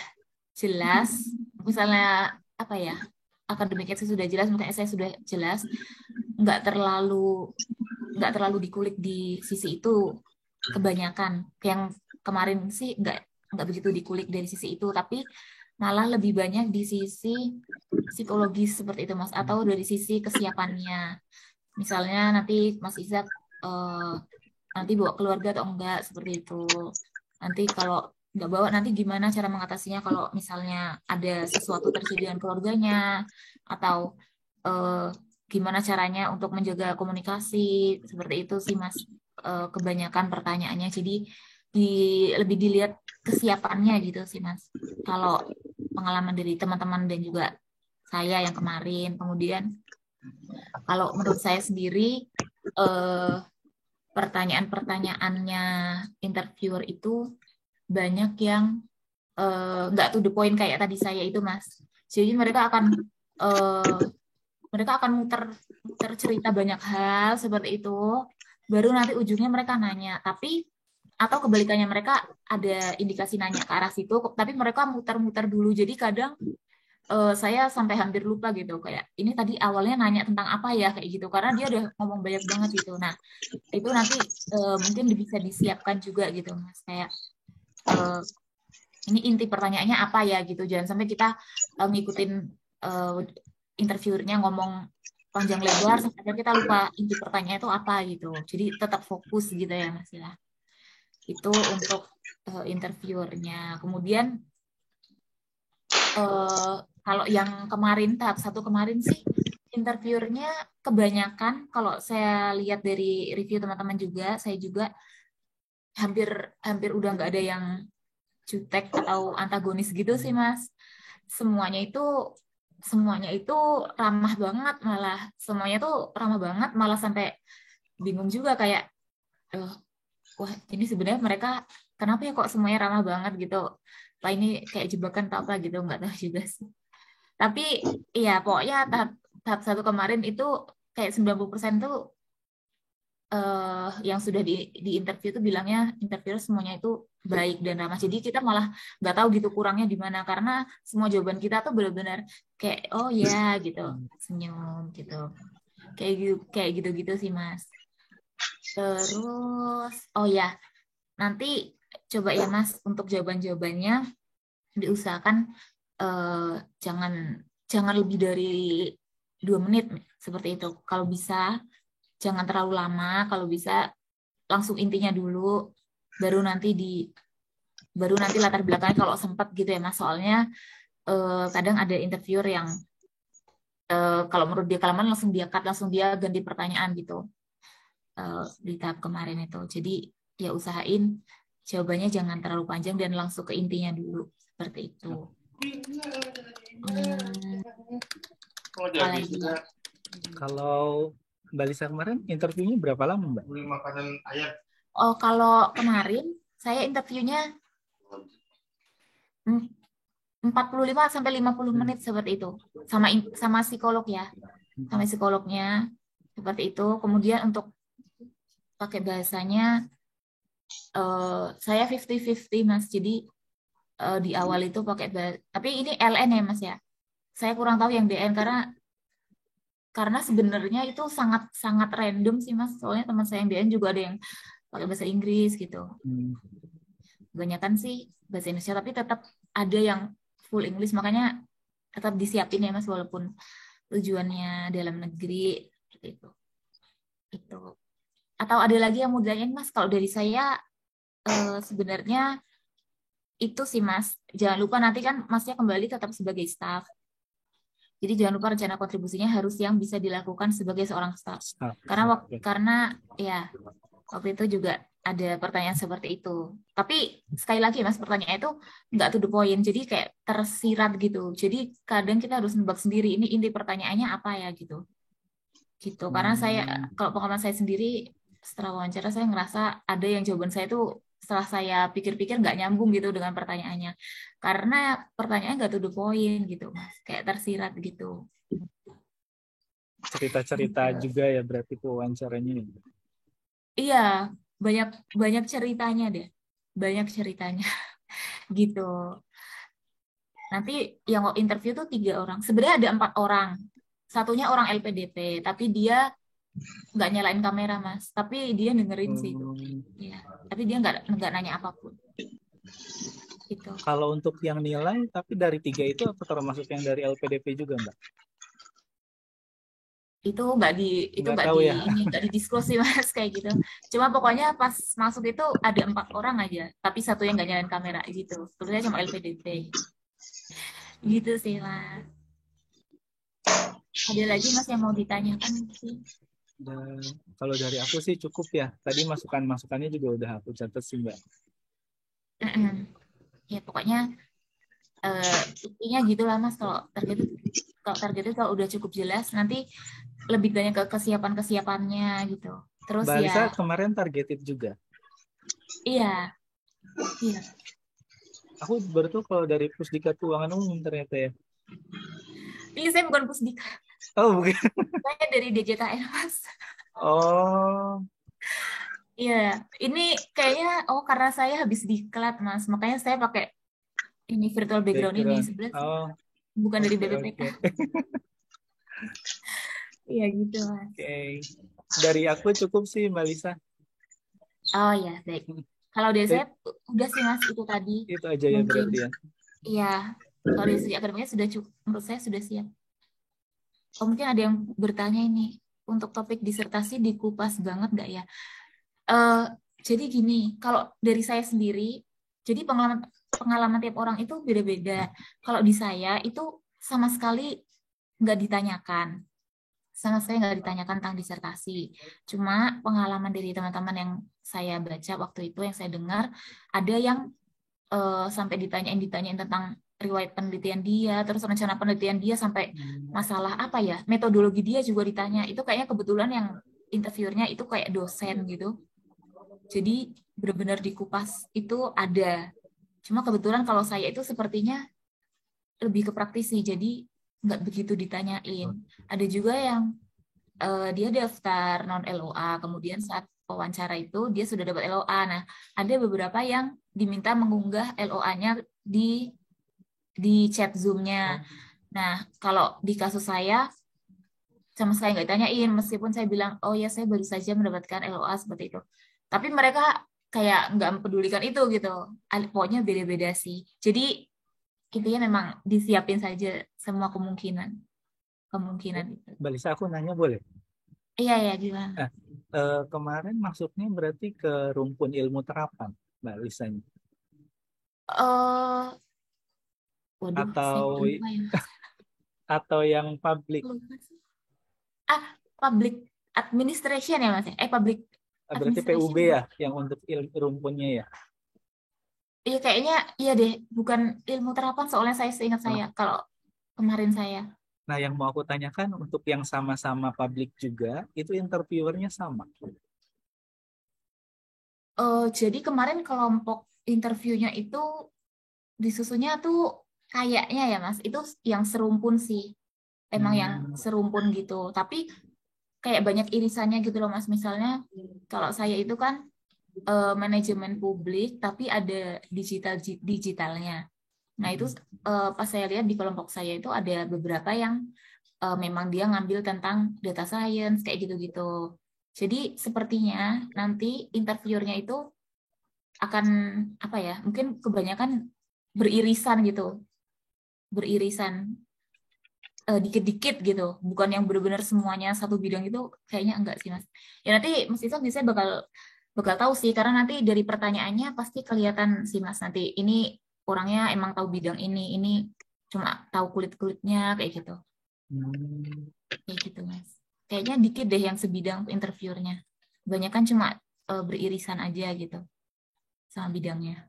jelas, misalnya akademiknya sudah jelas, misalnya saya sudah jelas, nggak terlalu dikulik di sisi itu kebanyakan. Yang kemarin sih nggak begitu dikulik dari sisi itu, tapi malah lebih banyak di sisi psikologis seperti itu Mas, atau dari sisi kesiapannya. Misalnya nanti Mas Ishak nanti bawa keluarga atau enggak, seperti itu. Nanti kalau nggak bawa, nanti gimana cara mengatasinya kalau misalnya ada sesuatu terjadi dengan keluarganya, atau gimana caranya untuk menjaga komunikasi, seperti itu sih Mas. Kebanyakan pertanyaannya, jadi lebih dilihat kesiapannya gitu sih Mas. Kalau pengalaman dari teman-teman dan juga saya yang kemarin. Kemudian kalau menurut saya sendiri pertanyaan-pertanyaannya interviewer itu banyak yang nggak to the point kayak tadi saya itu Mas. Jadi mereka akan muter cerita banyak hal seperti itu, baru nanti ujungnya mereka nanya, atau kebalikannya, mereka ada indikasi nanya ke arah situ, tapi mereka muter-muter dulu. Jadi kadang saya sampai hampir lupa gitu, kayak ini tadi awalnya nanya tentang apa ya, kayak gitu, karena dia udah ngomong banyak banget gitu. Nah, itu nanti mungkin bisa disiapkan juga gitu Mas, kayak ini inti pertanyaannya apa ya gitu, jangan sampai kita ngikutin interviewernya ngomong panjang lebar sampai kita lupa inti pertanyaannya itu apa gitu. Jadi tetap fokus gitu ya Mas ya. Itu untuk interviewernya. Kemudian kalau yang kemarin tahap 1 kemarin sih interviewernya kebanyakan, kalau saya lihat dari review teman-teman juga, saya juga hampir udah nggak ada yang jutek atau antagonis gitu sih Mas. Semuanya itu ramah banget, malah semuanya tuh ramah banget, malah sampai bingung juga kayak wah ini sebenarnya mereka kenapa ya kok semuanya ramah banget gitu. Apa ini kayak jebakan atau apa gitu, nggak tahu juga sih. Tapi iya pokoknya tahap satu kemarin itu kayak 90% tuh yang sudah di interview tuh bilangnya interviewer semuanya itu baik dan ramah. Jadi kita malah nggak tahu gitu kurangnya di mana, karena semua jawaban kita tuh benar-benar kayak oh ya gitu, senyum gitu. Kayak gitu-gitu sih Mas. Terus oh ya, nanti coba ya Mas untuk jawaban-jawabannya diusahakan jangan jangan lebih dari 2 menit seperti itu. Kalau bisa jangan terlalu lama, kalau bisa langsung intinya dulu, baru nanti latar belakangnya kalau sempat gitu ya Mas. Soalnya kadang ada interviewer yang kalau menurut dia kelamaan langsung dia ganti pertanyaan gitu di tahap kemarin itu. Jadi ya usahain jawabannya jangan terlalu panjang dan langsung ke intinya dulu seperti itu. Apalagi ya? Kalau Mbak Lisa kemarin interviewnya berapa lama Mbak? Oh kalau kemarin saya interviewnya 45 sampai 50 menit seperti itu. Sama psikolog ya. Sama psikolognya seperti itu. Kemudian untuk pakai bahasanya saya 50-50 Mas. Jadi di awal itu pakai bahasa, tapi ini LN ya Mas ya. Saya kurang tahu yang DN karena sebenarnya itu sangat sangat random sih Mas. Soalnya teman saya yang DN juga ada yang pakai bahasa Inggris gitu. Kebanyakan sih bahasa Indonesia, tapi tetap ada yang full English, makanya tetap disiapin ya Mas walaupun tujuannya dalam negeri gitu. Itu. Atau ada lagi yang mau ditanyain Mas? Kalau dari saya sebenarnya itu sih Mas. Jangan lupa nanti kan Masnya kembali tetap sebagai staff. Jadi jangan lupa rencana kontribusinya harus yang bisa dilakukan sebagai seorang staff. Karena ya waktu itu juga ada pertanyaan seperti itu. Tapi sekali lagi Mas, pertanyaan itu nggak to the point. Jadi kayak tersirat gitu. Jadi kadang kita harus nebak sendiri ini inti pertanyaannya apa ya gitu. Gitu. Karena kalau pengalaman saya sendiri setelah wawancara saya ngerasa ada yang jawaban saya itu setelah saya pikir-pikir nggak nyambung gitu dengan pertanyaannya. Karena pertanyaannya nggak to the point gitu Mas. Kayak tersirat gitu. Cerita-cerita juga ya berarti wawancaranya. Iya, banyak ceritanya deh. Banyak ceritanya. Gitu. Nanti yang interview tuh 3 orang. Sebenarnya ada 4 orang. Satunya orang LPDP, tapi dia nggak nyalain kamera Mas. Tapi dia dengerin sih itu. Ya. Tapi dia nggak nanya apapun. Gitu. Kalau untuk yang nilai, tapi dari 3 itu apa termasuk yang dari LPDP juga Mbak? Itu nggak didiskus sih Mas kayak gitu. Cuma pokoknya pas masuk itu ada 4 orang aja, tapi satu yang nggak nyalain kamera gitu. Sebenarnya cuma LPDP. Gitu sih Mas. Ada lagi Mas yang mau ditanyakan sih? Kalau dari aku sih cukup ya. Tadi masukannya juga udah aku catat sih Mbak. Ya pokoknya intinya gitulah Mas. Kalau target itu kalau udah cukup jelas, nanti lebih banyak ke kesiapannya gitu. Terus Mbak Lisa ya kemarin targeted juga. Iya. Aku baru tuh kalau dari Pusdika Keuangan Umum ternyata ya. Ini saya bukan Pusdika. Oh bukan. Saya dari DJKN Mas. Oh. Iya, ini kayaknya karena saya habis diklat Mas, makanya saya pakai ini virtual background ini sebenarnya bukan dari BPPK. Iya gitu Mas. Oke. Dari aku cukup sih Mbak Lisa. Oh ya baik. Kalau dari saya udah sih Mas itu tadi. Itu aja ya berarti ya. Iya. Kalau dari segi akademiknya sudah cukup, menurut saya sudah siap. Mungkin ada yang bertanya ini untuk topik disertasi dikupas banget nggak ya? Jadi gini, kalau dari saya sendiri, jadi pengalaman tiap orang itu beda-beda. Kalau di saya itu sama sekali nggak ditanyakan. sama saya nggak ditanyakan tentang disertasi. Cuma pengalaman dari teman-teman yang saya baca waktu itu, yang saya dengar, ada yang sampai ditanyain tentang riwayat penelitian dia, terus rencana penelitian dia, sampai masalah apa ya, metodologi dia juga ditanya. Itu kayaknya kebetulan yang interviewernya itu kayak dosen gitu. Jadi benar-benar dikupas itu ada. Cuma kebetulan kalau saya itu sepertinya lebih ke praktisi, jadi nggak begitu ditanyain. Ada juga yang dia daftar non LOA, kemudian saat wawancara itu dia sudah dapat LOA. Nah, ada beberapa yang diminta mengunggah LOA-nya di chat Zoom-nya. Nah, kalau di kasus saya sama sekali nggak ditanyain, meskipun saya bilang, oh ya saya baru saja mendapatkan LOA seperti itu. Tapi mereka kayak nggak mempedulikan itu gitu. Pokoknya beda-beda sih. Jadi intinya memang disiapin saja semua kemungkinan itu. Mbak Lisa, aku nanya boleh? Iya ya, gimana? Nah, kemarin masuknya berarti ke rumpun ilmu terapan, Mbak Lisa ini. Waduh, saya Atau lupa ya. atau yang publik? Lupa sih. Public administration ya Mas? Public Berarti administration. PUB ya, yang untuk rumpunnya ya? Iya kayaknya iya deh, bukan ilmu terapan soalnya saya seingat saya kalau kemarin saya. Nah, yang mau aku tanyakan untuk yang sama-sama publik juga, itu interviewernya sama. Jadi kemarin kelompok interviewnya itu disusunnya tuh kayaknya ya Mas, itu yang serumpun sih. Emang yang serumpun gitu. Tapi kayak banyak irisannya gitu loh Mas. Misalnya kalau saya itu kan manajemen publik tapi ada digitalnya. Nah itu pas saya lihat di kelompok saya itu ada beberapa yang memang dia ngambil tentang data science kayak gitu-gitu. Jadi sepertinya nanti interviewernya itu akan apa ya? Mungkin kebanyakan beririsan gitu, beririsan dikit-dikit gitu, bukan yang benar-benar semuanya satu bidang itu kayaknya enggak sih Mas. Ya nanti Mas Isa bisa bakal tahu sih karena nanti dari pertanyaannya pasti kelihatan sih Mas nanti ini orangnya emang tahu bidang ini cuma tahu kulit-kulitnya kayak gitu. Kayak gitu Mas. Kayaknya dikit deh yang sebidang interviewernya. Banyak kan cuma beririsan aja gitu sama bidangnya.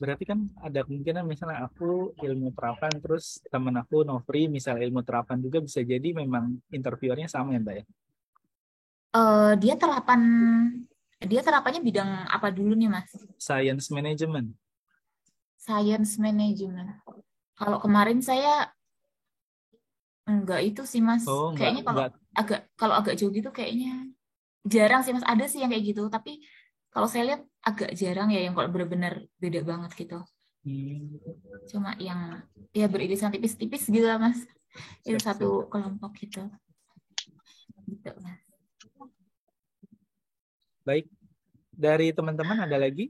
Berarti kan ada kemungkinan misalnya aku ilmu terapan, terus temen aku Novri misal ilmu terapan juga, bisa jadi memang interviewernya sama ya Mbak ya? Dia terapannya bidang apa dulu nih Mas? Science management. Science management. Kalau kemarin saya enggak itu sih Mas. Oh, Kayaknya enggak. kalau agak jauh gitu kayaknya jarang sih Mas. Ada sih yang kayak gitu, tapi kalau saya lihat agak jarang ya yang kalau benar-benar beda banget gitu. Cuma yang ya beririsan tipis-tipis gitu lah Mas. Itu satu kelompok gitu. Gitu Mas. Baik. Dari teman-teman ada lagi?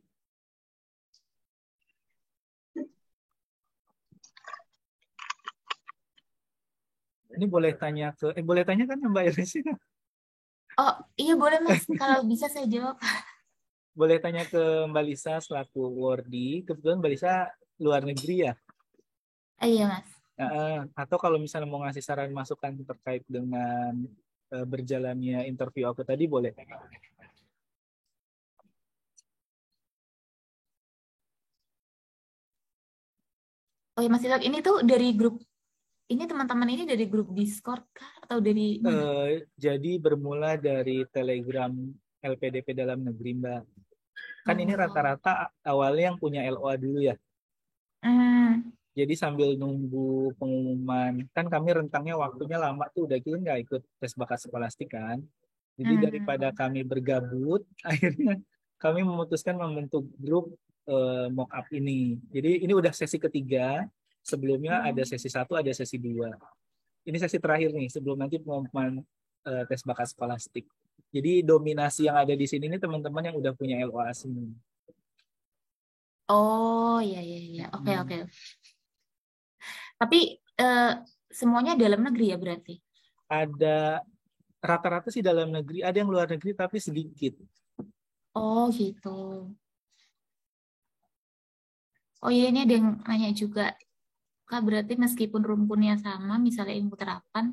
Ini boleh tanya kan Mbak Iris? Oh iya boleh Mas, kalau bisa saya jawab. Boleh tanya ke Mbak Lisa selaku Wardi. Kebetulan Mbak Lisa luar negeri ya? Iya Mas. Atau kalau misalnya mau ngasih saran masukan terkait dengan berjalannya interview aku tadi, boleh. Oh iya Mas Ilak, ini tuh dari grup, ini teman-teman ini dari grup Discord kah? Atau dari mana? Jadi bermula dari Telegram LPDP dalam negeri, Mbak. Kan ini rata-rata awalnya yang punya LOA dulu ya. Jadi sambil nunggu pengumuman, kan kami rentangnya waktunya lama tuh, udah gitu nggak ikut tes bakat skolastik kan. Jadi daripada kami bergabut, akhirnya kami memutuskan membentuk grup mock-up ini. Jadi ini udah sesi ketiga, sebelumnya ada sesi 1, ada sesi 2. Ini sesi terakhir nih, sebelum nanti pengumuman tes bakat skolastik. Jadi dominasi yang ada di sini ini teman-teman yang udah punya LOA semua. Oh iya. Oke. Tapi semuanya dalam negeri ya berarti? Ada rata-rata sih dalam negeri, ada yang luar negeri tapi sedikit. Oh gitu. Oh iya ini ada yang nanya juga. Kak berarti meskipun rumpunnya sama, misalnya ilmu terapan,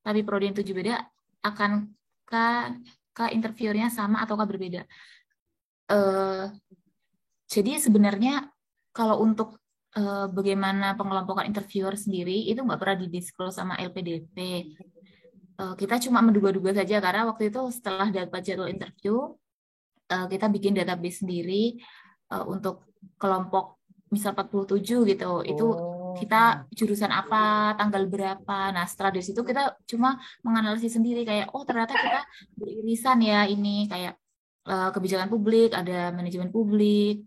tapi prodi yang tujuh beda, akankah interviewernya sama ataukah berbeda. Jadi sebenarnya kalau untuk bagaimana pengelompokan interviewer sendiri itu nggak pernah didisclose sama LPDP. Kita cuma menduga-duga saja karena waktu itu setelah dapat jadwal interview, kita bikin database sendiri untuk kelompok misal 47 gitu. Itu kita jurusan apa, tanggal berapa. Nah, setelah dari situ kita cuma menganalisis sendiri kayak ternyata kita beririsan ya ini kayak kebijakan publik, ada manajemen publik,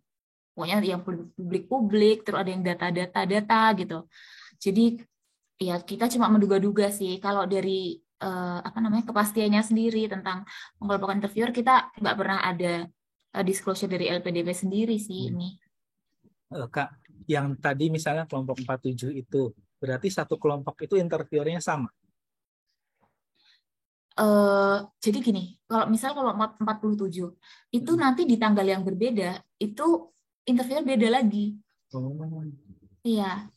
pokoknya yang publik-publik, terus ada yang data gitu. Jadi ya kita cuma menduga-duga sih. Kalau dari kepastiannya sendiri tentang pengelompokan interviewer, kita nggak pernah ada disclosure dari LPDP sendiri sih ini. Kak, yang tadi misalnya kelompok 47 itu, berarti satu kelompok itu interviewernya sama? Jadi gini, kalau misal kalau 47 itu nanti di tanggal yang berbeda itu interviewer beda lagi. Iya,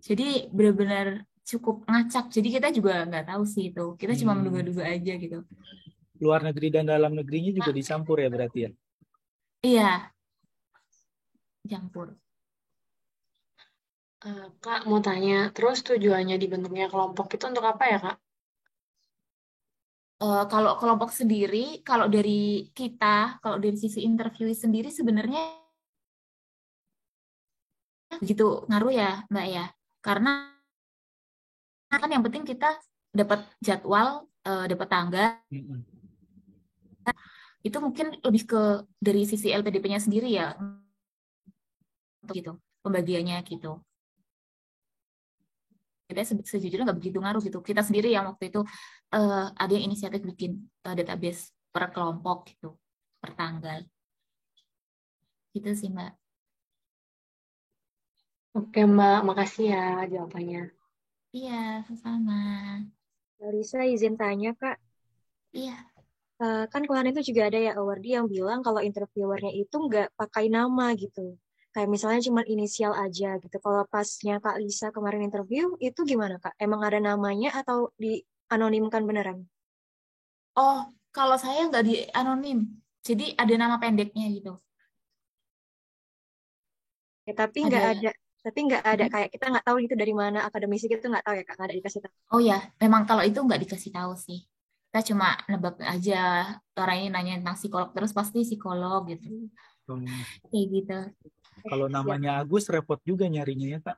jadi benar-benar cukup ngacak. Jadi kita juga nggak tahu sih itu. Kita cuma menduga-duga aja gitu. Luar negeri dan dalam negerinya juga dicampur ya berarti ya? Iya, campur. Kak mau tanya, terus tujuannya dibentuknya kelompok itu untuk apa ya, Kak? Kalau kelompok sendiri, kalau dari sisi interview sendiri sebenarnya begitu ngaruh ya, Mbak ya. Karena kan yang penting kita dapat jadwal, dapat tanggal. Itu mungkin lebih ke dari sisi LPDP-nya sendiri ya, gitu pembagiannya gitu. Kita sejujurnya nggak begitu ngaruh gitu. Kita sendiri yang waktu itu ada yang inisiatif bikin database per kelompok gitu, per tanggal. Gitu sih Mbak. Oke Mbak, makasih ya jawabannya. Iya, sama. Lisa izin tanya Kak. Iya. Kan kemarin itu juga ada ya awardee yang bilang kalau interviewernya itu nggak pakai nama gitu. Kayak misalnya cuma inisial aja gitu. Kalau pasnya Kak Lisa kemarin interview, itu gimana Kak? Emang ada namanya atau dianonimkan beneran? Oh, kalau saya nggak di anonim. Jadi ada nama pendeknya gitu. Ya, tapi nggak ada kayak kita nggak tahu itu dari mana akademisi gitu nggak tahu ya Kak, nggak ada dikasih tahu. Oh ya, memang kalau itu nggak dikasih tahu sih. Kita cuma nebak aja orang ini nanya tentang psikolog terus pasti psikolog gitu. Kayak gitu. Kalau namanya Agus repot juga nyarinya ya Kak.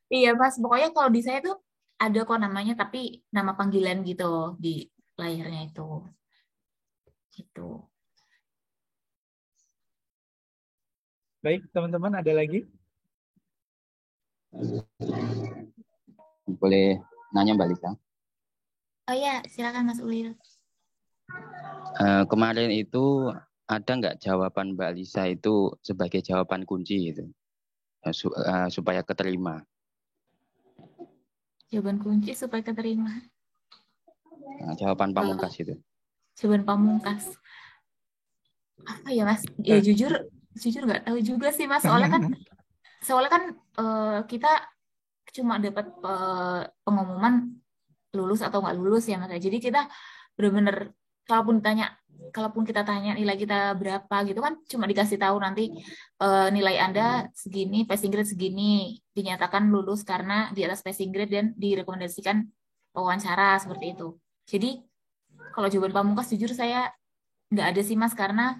Iya Mas, pokoknya kalau di saya tuh ada kok namanya tapi nama panggilan gitu di layarnya itu. Gitu. Baik, teman-teman ada lagi? Boleh nanya Mbak Lisa? Oh ya, silakan Mas Ulil. Kemarin itu ada nggak jawaban Mbak Lisa itu sebagai jawaban kunci itu supaya keterima? Jawaban kunci supaya keterima. Jawaban pamungkas itu. Jawaban pamungkas. Apa ya Mas? Ya jujur nggak tahu juga sih Mas. Soalnya kan kita cuma dapat pengumuman lulus atau nggak lulus ya Mas. Jadi kita benar-benar kalaupun kita tanya nilai kita berapa gitu kan cuma dikasih tahu nanti nilai Anda segini, passing grade segini, dinyatakan lulus karena di atas passing grade dan direkomendasikan wawancara seperti itu. Jadi kalau jawaban pamungkas jujur saya nggak ada sih Mas karena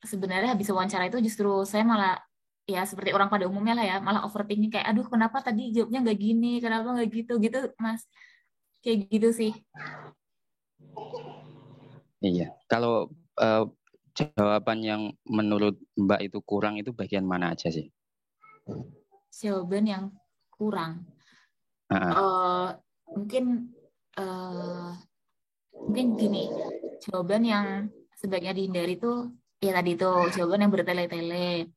sebenarnya habis wawancara itu justru saya malah ya seperti orang pada umumnya lah ya malah overthinking kayak aduh kenapa tadi jawabnya nggak gini, kenapa nggak gitu Mas, kayak gitu sih. Iya, kalau jawaban yang menurut Mbak itu kurang itu bagian mana aja sih? Jawaban yang kurang, mungkin gini, jawaban yang sebaiknya dihindari itu ya tadi itu jawaban yang bertele-tele,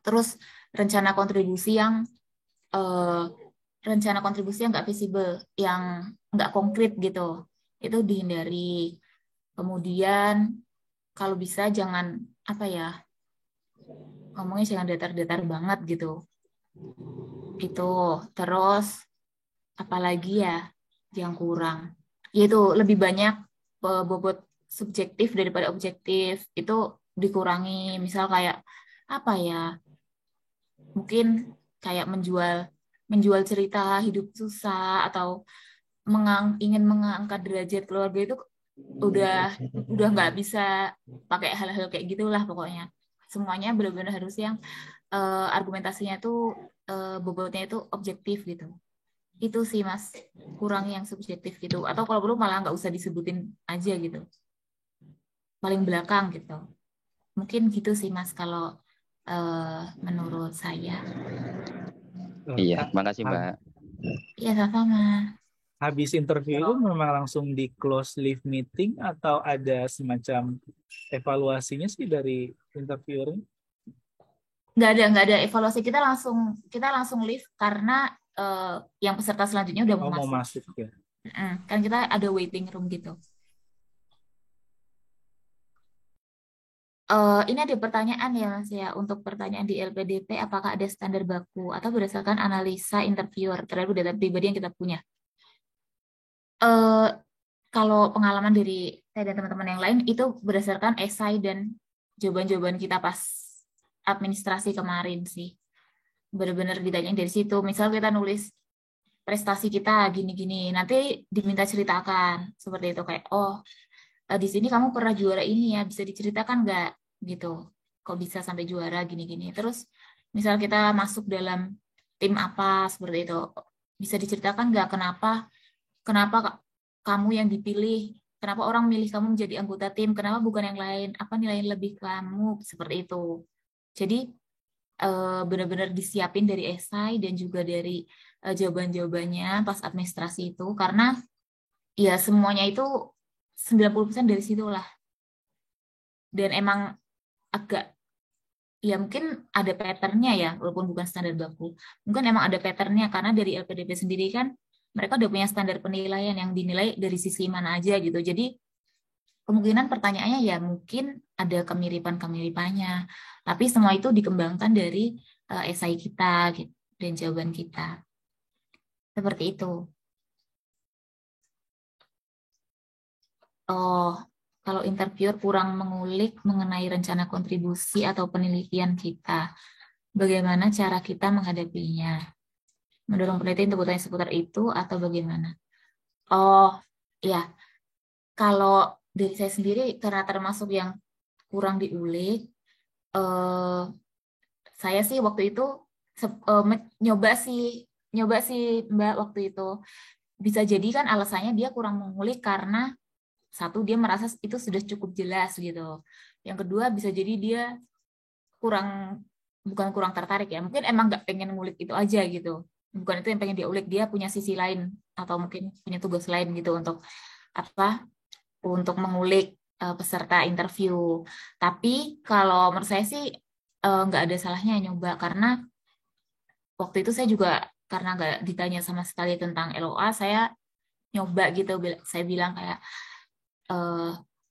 terus rencana kontribusi yang nggak visible, yang nggak konkret gitu, itu dihindari. Kemudian kalau bisa jangan ngomongnya jangan datar-datar banget gitu. Itu terus apalagi ya yang kurang, yaitu lebih banyak bobot subjektif daripada objektif itu dikurangi. Misal kayak apa ya, mungkin kayak menjual cerita hidup susah atau ingin mengangkat derajat keluarga itu udah nggak bisa pakai hal-hal kayak gitulah pokoknya. Semuanya benar-benar harus yang argumentasinya tuh bobotnya itu objektif gitu. Itu sih Mas, kurang yang subjektif gitu. Atau kalau perlu malah nggak usah disebutin aja gitu. Paling belakang gitu. Mungkin gitu sih Mas kalau menurut saya. Iya, makasih Mbak. Iya, sama-sama. Habis interview itu memang langsung di close leave meeting atau ada semacam evaluasinya sih dari interviewernya? Nggak ada evaluasi, kita langsung leave karena yang peserta selanjutnya udah mau masuk. Ya. Kan kita ada waiting room gitu. Ini ada pertanyaan ya Mas ya, untuk pertanyaan di LPDP, apakah ada standar baku atau berdasarkan analisa interviewer terhadap data pribadi yang kita punya? Kalau pengalaman dari saya dan teman-teman yang lain itu berdasarkan esai dan jawaban-jawaban kita pas administrasi kemarin sih. Benar-benar ditanyain dari situ. Misal kita nulis prestasi kita gini-gini, nanti diminta ceritakan seperti itu, kayak di sini kamu pernah juara ini ya, bisa diceritakan nggak gitu, kok bisa sampai juara gini-gini. Terus misal kita masuk dalam tim apa seperti itu, bisa diceritakan nggak kenapa kamu yang dipilih, kenapa orang milih kamu menjadi anggota tim, kenapa bukan yang lain, apa nilai lebih kamu, seperti itu. Jadi benar-benar disiapin dari esai dan juga dari jawaban-jawabannya pas administrasi itu, karena ya semuanya itu 90% dari situlah. Dan emang agak, ya mungkin ada patternnya ya, walaupun bukan standar baku. Mungkin emang ada patternnya, karena dari LPDP sendiri kan, mereka udah punya standar penilaian yang dinilai dari sisi mana aja gitu. Jadi, kemungkinan pertanyaannya ya mungkin ada kemiripan-kemiripannya. Tapi semua itu dikembangkan dari esai kita gitu, dan jawaban kita. Seperti itu. Kalau interviewer kurang mengulik mengenai rencana kontribusi atau penelitian kita, bagaimana cara kita menghadapinya? Mendorong penelitian untuk bertanya seputar itu atau bagaimana? Ya, kalau dari saya sendiri karena termasuk yang kurang diulik, saya sih waktu itu nyoba sih Mbak waktu itu. Bisa jadi kan alasannya dia kurang mengulik karena satu, dia merasa itu sudah cukup jelas gitu. Yang kedua, bisa jadi dia bukan kurang tertarik ya, mungkin emang nggak pengen ngulik itu aja gitu. Bukan itu yang pengen dia ulik, dia punya sisi lain atau mungkin punya tugas lain gitu untuk mengulik peserta interview. Tapi kalau menurut saya sih nggak ada salahnya nyoba, karena waktu itu saya juga karena nggak ditanya sama sekali tentang LOA, saya nyoba gitu. Saya bilang kayak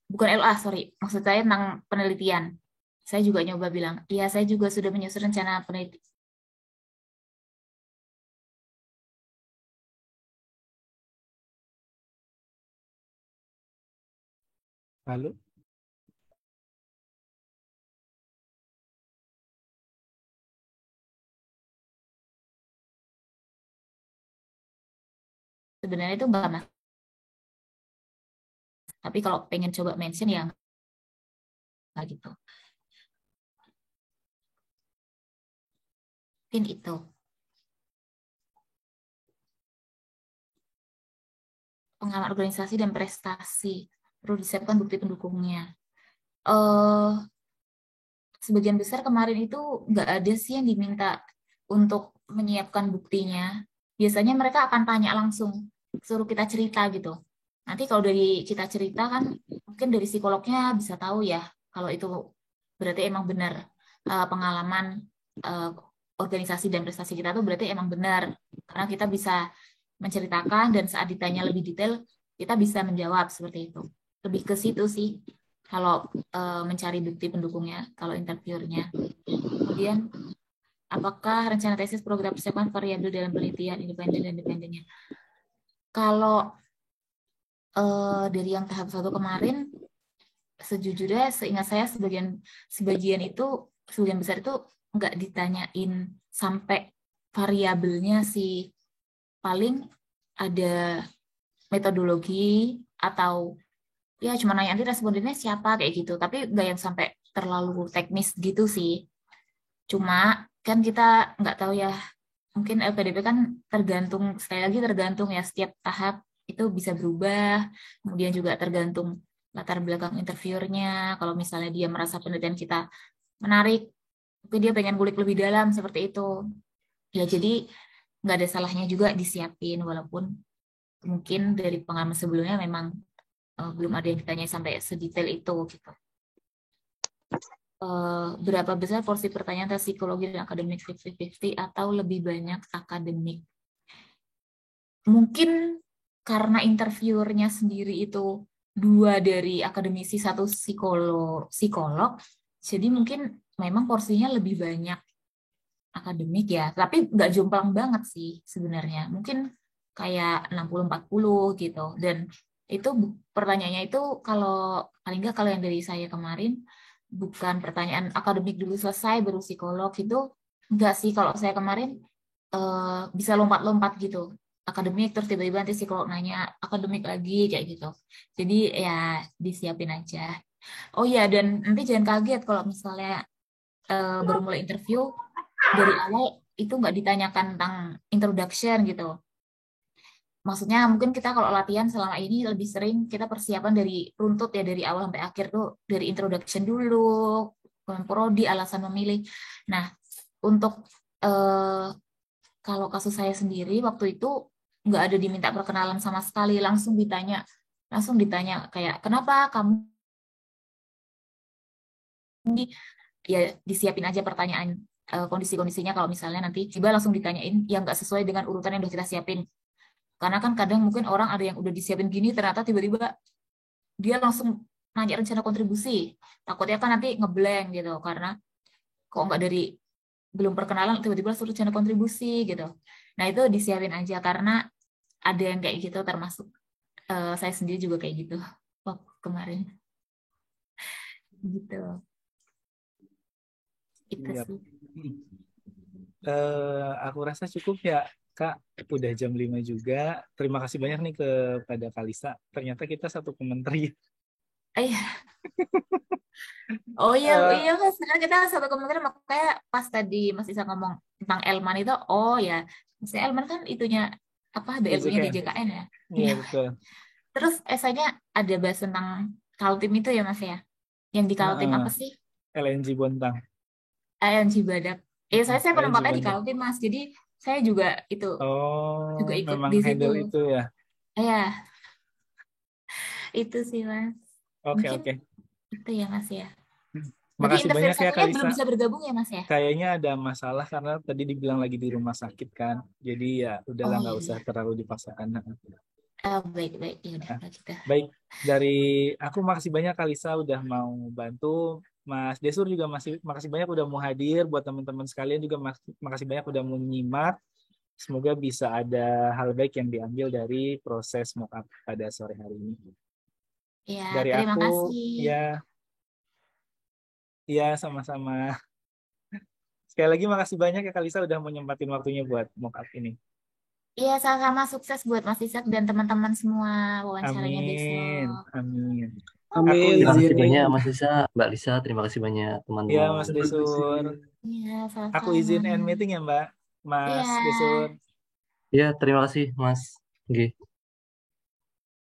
bukan LOA, sorry, maksud saya tentang penelitian. Saya juga nyoba bilang, iya saya juga sudah menyusun rencana penelitian. Lalu? Sebenarnya itu enggak mas. Tapi kalau pengen coba mention ya nggak gitu. Mungkin itu. Pengalaman organisasi dan prestasi. Perlu disiapkan bukti pendukungnya. Sebagian besar kemarin itu nggak ada sih yang diminta untuk menyiapkan buktinya. Biasanya mereka akan tanya langsung, suruh kita cerita gitu. Nanti kalau dari kita cerita kan, mungkin dari psikolognya bisa tahu ya, kalau itu berarti emang benar pengalaman organisasi dan prestasi kita tuh berarti emang benar. Karena kita bisa menceritakan dan saat ditanya lebih detail, kita bisa menjawab seperti itu. Lebih ke situ sih, kalau mencari bukti pendukungnya, kalau interviewernya. Kemudian, apakah rencana tesis perlu kita persiapkan variabel dalam penelitian independen dan independennya? Kalau dari yang tahap 1 kemarin, sejujurnya seingat saya sebagian besar itu nggak ditanyain sampai variabelnya sih. Paling ada metodologi atau ya cuma nanya nanti respondennya siapa kayak gitu, tapi nggak yang sampai terlalu teknis gitu sih. Cuma kan kita nggak tahu ya, mungkin LPDP kan sekali lagi tergantung ya, setiap tahap itu bisa berubah, kemudian juga tergantung latar belakang interviewernya. Kalau misalnya dia merasa penelitian kita menarik, mungkin dia pengen kulik lebih dalam seperti itu. Ya jadi nggak ada salahnya juga disiapin, walaupun mungkin dari pengalaman sebelumnya memang belum ada yang ditanya sampai sedetail itu gitu. Berapa besar porsi pertanyaan tes psikologi dan akademik 50-50 atau lebih banyak akademik? Mungkin karena interviewernya sendiri itu 2 dari akademisi, 1 psikolog, jadi mungkin memang porsinya lebih banyak akademik ya, tapi nggak jomplang banget sih sebenarnya. Mungkin kayak 60-40 gitu. Dan itu pertanyaannya itu paling nggak kalau yang dari saya kemarin, bukan pertanyaan akademik dulu selesai baru psikolog, itu enggak sih. Kalau saya kemarin bisa lompat-lompat gitu, akademik terus tiba-tiba nanti psikolog nanya akademik lagi kayak gitu. Jadi ya disiapin aja. Oh iya, dan nanti jangan kaget kalau misalnya baru mulai interview, dari awal itu nggak ditanyakan tentang introduction gitu. Maksudnya mungkin kita kalau latihan selama ini lebih sering kita persiapan dari runtut ya, dari awal sampai akhir tuh dari introduction dulu, prodi, alasan memilih. Nah, untuk kalau kasus saya sendiri waktu itu nggak ada diminta perkenalan sama sekali, langsung ditanya kayak kenapa kamu ya, disiapin aja pertanyaan kondisi-kondisinya kalau misalnya nanti tiba langsung ditanyain yang nggak sesuai dengan urutan yang udah kita siapin. Karena kan kadang mungkin orang ada yang udah disiapin gini, ternyata tiba-tiba dia langsung nanya rencana kontribusi. Takutnya kan nanti ngeblank gitu, karena kok nggak belum perkenalan tiba-tiba langsung rencana kontribusi gitu. Nah itu disiapin aja, karena ada yang kayak gitu, termasuk saya sendiri juga kayak gitu waktu kemarin. Gitu. Itu Yap. sih. Aku rasa cukup ya Kak, udah jam 5 juga. Terima kasih banyak nih kepada Kalisa. Ternyata kita satu kementerian. Oh iya, iya Mas, sekarang kita satu kementerian, makanya pas tadi Mas Isa ngomong tentang Elman itu, oh ya, maksudnya Elman kan itunya apa, BLU-nya DJKN ya. Iya betul. Terus esainya ada bahas tentang Kaltim itu ya Mas ya, yang di Kaltim apa sih? LNG Bontang. LNG Badak. Saya penempatnya di Bontang. Kaltim Mas, jadi saya juga itu juga ikut memang di situ. handle itu ya. Iya, itu sih Mas. Oke. Itu ya Mas ya. Makasih banyak ya Kalisa. Belum bisa bergabung ya Mas ya? Kayaknya ada masalah karena tadi dibilang lagi di rumah sakit kan. Jadi ya udahlah, nggak usah terlalu dipaksakan. Baik ya udah kita. Baik, dari aku makasih banyak Kalisa udah mau bantu. Mas Desur juga makasih banyak udah mau hadir. Buat teman-teman sekalian juga makasih banyak udah mau menyimak. Semoga bisa ada hal baik yang diambil dari proses mock-up pada sore hari ini. Ya, dari terima aku, kasih. Ya, sama-sama. Sekali lagi makasih banyak ya Kalisa udah mau nyempatin waktunya buat mock-up ini. Iya, sama-sama, sukses buat Mas Isak dan teman-teman semua wawancaranya besok. Amin. Terima kasih banyak Mas Isa, Mbak Lisa, terima kasih banyak teman-teman. Iya Mas Desur. Iya, sama-sama. Aku izin end meeting ya Mbak, Mas Desur. Iya, terima kasih Mas G.